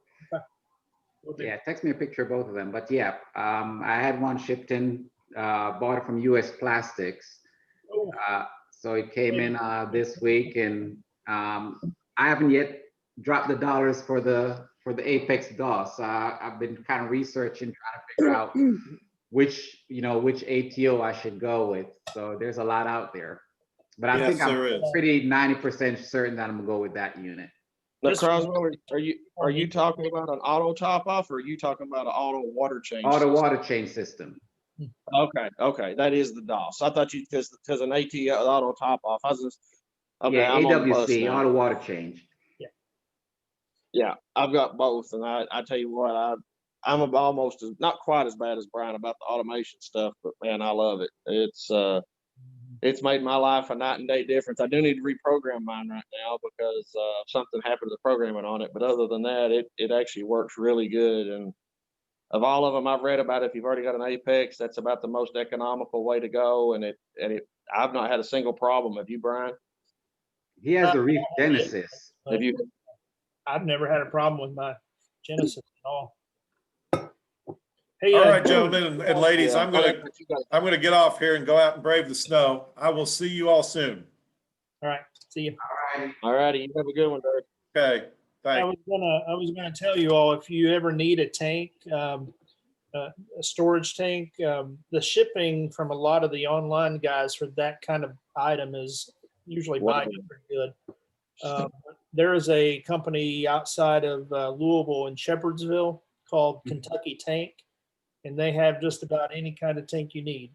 Will do. Yeah, text me a picture of both of them. But yeah, I had one shipped in, bought it from US Plastics. Oh, So it came in this week, and I haven't yet dropped the dollars for the Apex DOS. I've been kind of researching, trying to figure out which ATO I should go with. So there's a lot out there, but I think Yes, I'm there is. pretty 90% certain that I'm gonna go with that unit. Now, This Croswell, are you talking about an auto top off, or are you talking about an auto water change? Auto system? water change system. Okay, that is the DOS. I thought you because an AT auto top off. I was just okay. Yeah, I'm on the bus AWC, now. auto water change. Yeah, I've got both, and I tell you what, I'm almost not quite as bad as Brian about the automation stuff, but man, I love it. It's made my life a night and day difference. I do need to reprogram mine right now because something happened to the programming on it. But other than that, it actually works really good. And of all of them I've read about, if you've already got an Apex, that's about the most economical way to go. And I've not had a single problem. Have you, Brian? He has the Reef Genesis. Have you? I've never had a problem with my Genesis at all. Hey, All right, gentlemen and ladies, Yeah, I'm gonna get off here and go out and brave the snow. I will see you all soon. All right, see you. All righty, you have a good one, Derek. Okay, I thanks. was gonna tell you all, if you ever need a tank, a storage tank, the shipping from a lot of the online guys for that kind of item is usually buying it pretty good. There is a company outside of Louisville and Shepherdsville called Kentucky Tank, and they have just about any kind of tank you need.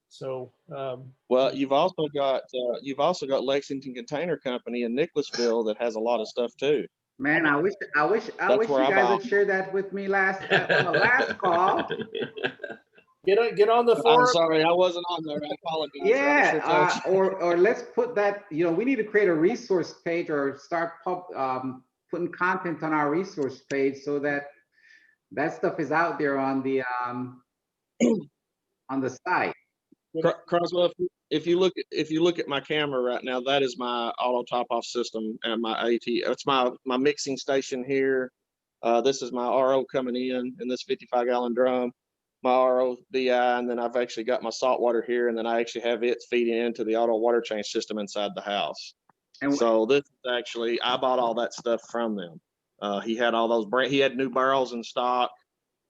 So, Well, you've also got Lexington Container Company in Nicholasville that has a lot of stuff too. Man, I wish you where I guys buy. had shared that with me last on the last call. get on the I'm forum. sorry, I wasn't on there. I apologize. Yeah, or let's put that. We need to create a resource page or start putting content on our resource page so that stuff is out there on the site. Croswell, if you look at my camera right now, that is my auto top off system and my AT. It's my mixing station here. This is my RO coming in this 55-gallon drum, my RO DI, and then I've actually got my salt water here, and then I actually have it feeding into the auto water change system inside the house. And so this is actually, I bought all that stuff from them. He had all those he had new barrels in stock.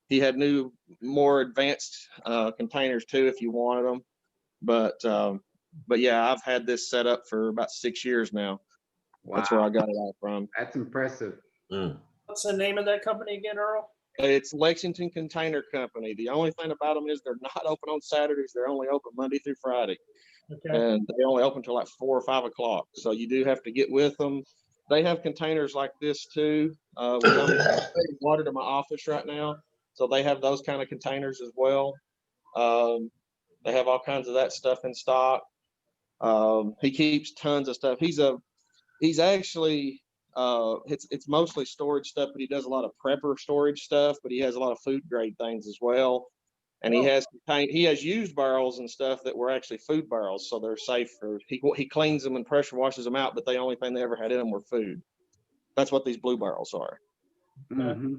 He had new, more advanced containers too, if you wanted them. But yeah, I've had this set up for about 6 years now. Wow. That's where I got it all from. That's impressive. What's the name of that company again, Earl? It's Lexington Container Company. The only thing about them is they're not open on Saturdays. They're only open Monday through Friday. Okay. And they only open till like 4 or 5 o'clock. So you do have to get with them. They have containers like this too. I'm taking water to my office right now. So they have those kind of containers as well. They have all kinds of that stuff in stock. He keeps tons of stuff. He's actually it's mostly storage stuff, but he does a lot of prepper storage stuff, but he has a lot of food grade things as well. And he has used barrels and stuff that were actually food barrels, so they're safe for he cleans them and pressure washes them out, but the only thing they ever had in them were food. That's what these blue barrels are. Mm-hmm.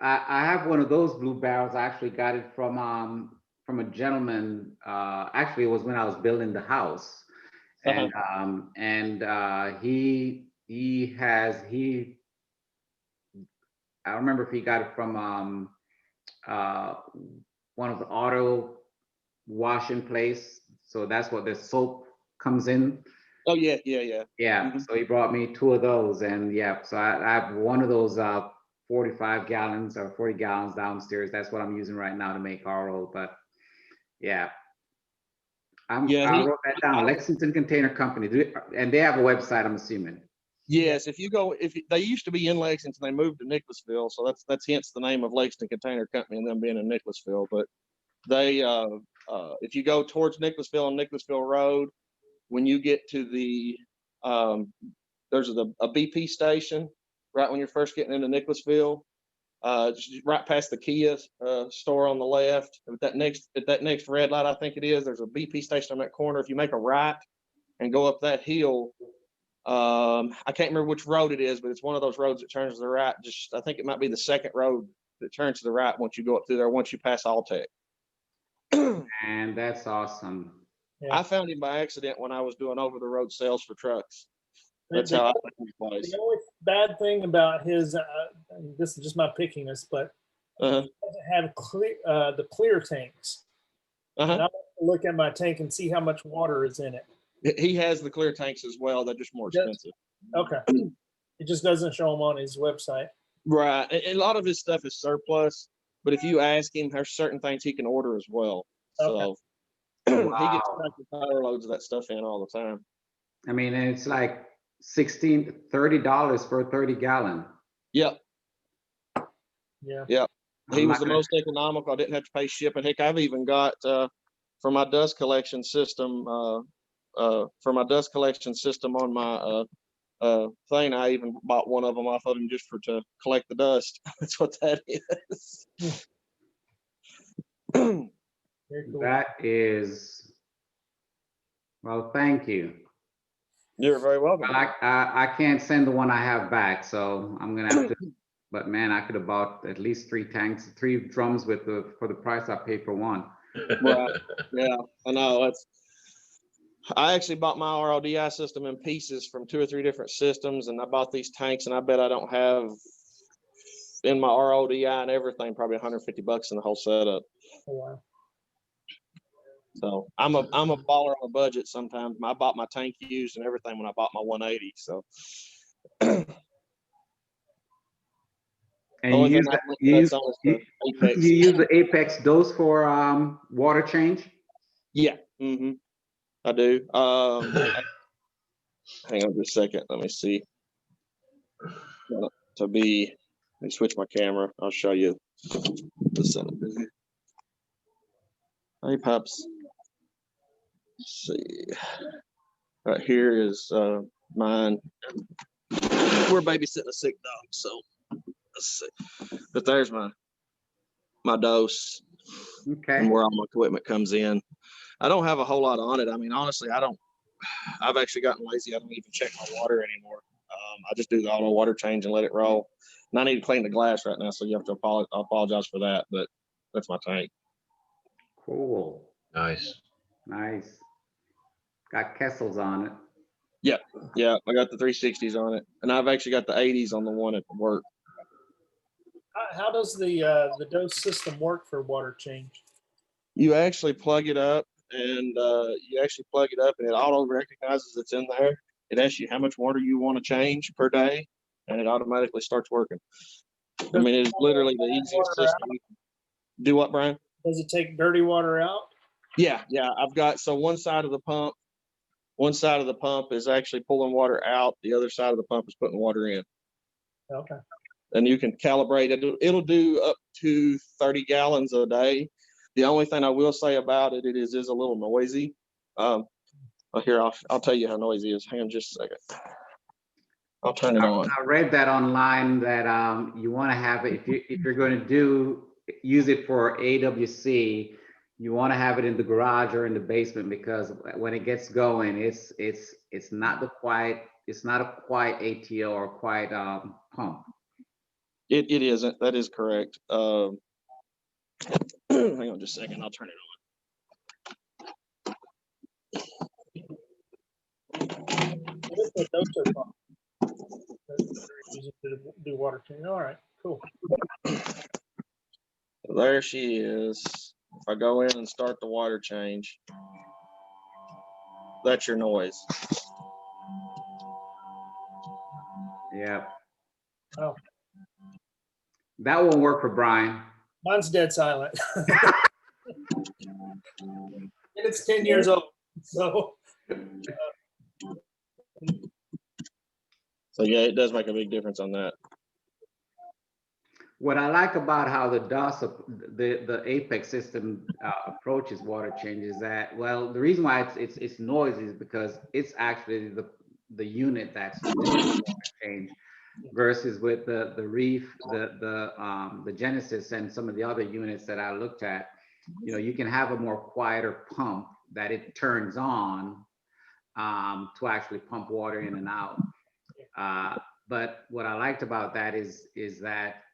I have one of those blue barrels. I actually got it from a gentleman. Actually, it was when I was building the house, and he I don't remember if he got it from one of the auto washing place. So that's what the soap comes in. Oh yeah. Yeah. So he brought me 2 of those, and yeah. So I have one of those 45 gallons or 40 gallons downstairs. That's what I'm using right now to make RO. But yeah, I wrote that down. Lexington Container Company, and they have a website, I'm assuming. Yes, they used to be in Lexington, they moved to Nicholasville, so that's hence the name of Lexington Container Company and them being in Nicholasville. But they, if you go towards Nicholasville on Nicholasville Road, when you get to the, there's a BP station right when you're first getting into Nicholasville, just right past the Kia store on the left. At that next red light, I think it is, there's a BP station on that corner. If you make a right and go up that hill, I can't remember which road it is, but it's one of those roads that turns to the right. Just I think it might be the second road that turns to the right once you go up through there, once you pass Alltech. And that's awesome. Yeah. I found him by accident when I was doing over the road sales for trucks. That's The- how I found his place. The only bad thing about his, this is just my pickiness, but Uh-huh. he doesn't have the clear tanks. And Uh-huh. I want to look at my tank and see how much water is in it. He has the clear tanks as well. They're just more Yes. expensive. Okay. It just doesn't show them on his website. Right. And a lot of his stuff is surplus, but if you ask him, there's certain things he can order as well. So he gets Wow. tractor power loads of that stuff in all the time. I mean, and it's like $30 for a 30-gallon. Yep. Yeah. He I'm was not the gonna- most economical. I didn't have to pay shipping. Heck, I've even got for my dust collection system, on my thing, I even bought one of them off of him just to collect the dust. That's what that is. Very cool. That is, well, thank you. You're very welcome. Well, I can't send the one I have back, so I'm gonna have to, but man, I could have bought at least 3 drums for the price I paid for one. Right. Yeah, I know. I actually bought my RODI system in pieces from 2 or 3 different systems, and I bought these tanks, and I bet I don't have in my RODI and everything probably $150 in the whole setup. Oh, wow. So I'm a baller on a budget sometimes. I bought my tank used and everything when I bought my 180. So And only you use thing the, I look you at use, is on you, the Apex. you use the Apex dose for water change? Yeah, I do. Hang on just a second. Let me see. Let me switch my camera. I'll show you the setup. Hey, pups. Let's see. Right here is mine. We're babysitting a sick dog, so let's see. But there's my dose Okay. and where all my equipment comes in. I don't have a whole lot on it. I mean, honestly, I've actually gotten lazy. I don't even check my water anymore. I just do the auto water change and let it roll. And I need to clean the glass right now, so you have to apologize for that, but that's my tank. Cool. Nice. Nice. Got Kessels on it. Yeah, I got the 360s on it, and I've actually got the 80s on the one at work. How does the dose system work for water change? You actually plug it up, and it auto recognizes it's in there. It asks you how much water you want to change per day, and it automatically starts working. I mean, it's literally the easiest system. Do what, Brian? Does it take dirty water out? Yeah. I've got, so one side of the pump is actually pulling water out. The other side of the pump is putting water in. Okay. And you can calibrate it. It'll do up to 30 gallons a day. The only thing I will say about it, is a little noisy. Here, I'll tell you how noisy it is. Hang on just a second. I'll turn it on. I read that online that you want to have it if you're going to use it for AWC, you want to have it in the garage or in the basement, because when it gets going, it's not a quiet ATO or quiet pump. It isn't. That is correct. Hang on just a second. I'll turn it What is the dose pump? Use it to do water change. All right, cool. on. There she is. If I go in and start the water change, that's your noise. Yeah. Oh. That won't work for Brian. Mine's dead silent. And it's 10 years old. So So yeah, it does make a big difference on that. What I like about how the Apex system approaches water change is that, well, the reason why it's noisy is because it's actually the unit that's doing the water change. versus with the Reef, the Genesis and some of the other units that I looked at, you know, you can have a more quieter pump that it turns on to actually pump water in and out. But what I liked about that is that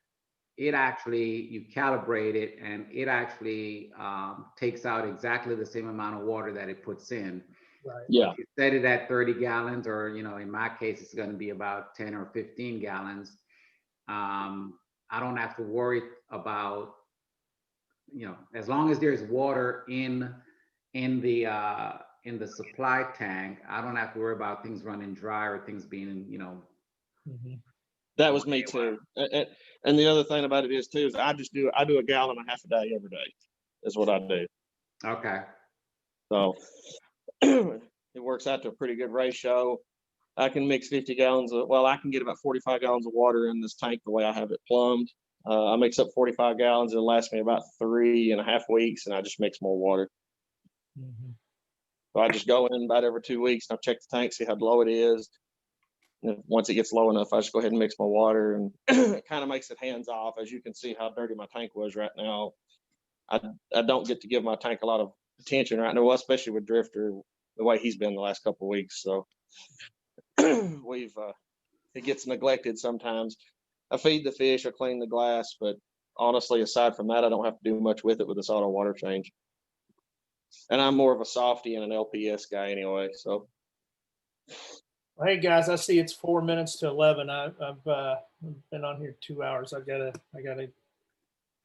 it actually, you calibrate it and it actually takes out exactly the same amount of water that it puts in. Right. Yeah. If you set it at 30 gallons, or, you know, in my case, it's going to be about 10 or 15 gallons. I don't have to worry about, you know, as long as there's water in the supply tank, I don't have to worry about things running dry or things being, you know. Mhm. That was me too. And the other thing about it is too, is I do a gallon and a half a day every day is what I do. Okay. So it works out to a pretty good ratio. I can mix 50 gallons of, well, I can get about 45 gallons of water in this tank the way I have it plumbed. I mix up 45 gallons. It'll last me about 3.5 weeks, and I just mix more water. Mhm. So I just go in about every 2 weeks and I check the tank, see how low it is. And once it gets low enough, I just go ahead and mix my water, and it kind of makes it hands off. As you can see how dirty my tank was right now. I don't get to give my tank a lot of attention right now, especially with Drifter, the way he's been the last couple of weeks. So it gets neglected sometimes. I feed the fish, I clean the glass, but honestly, aside from that, I don't have to do much with it with this auto water change. And I'm more of a softie and an LPS guy anyway. So Well, hey guys, I see it's 4 minutes to 11. I've been on here 2 hours. I gotta.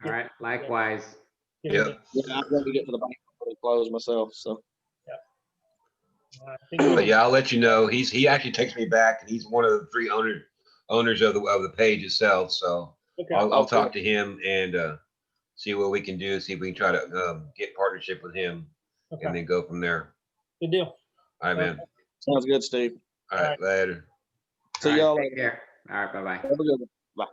All right. Likewise. Get Yep. into- yeah, I'm ready to get to the bank and close myself. So I think we- But yeah, I'll let you know. He actually takes me back, and he's one of the 3 owners of the page itself. So okay. I'll talk to him and see what we can do. See if we can try to get partnership with him, and Okay. then go from there. Good deal. All right, man. sounds good, Steve. All right, later. See All right, y'all. take care. All right. Bye-bye. Have a good one. Bye.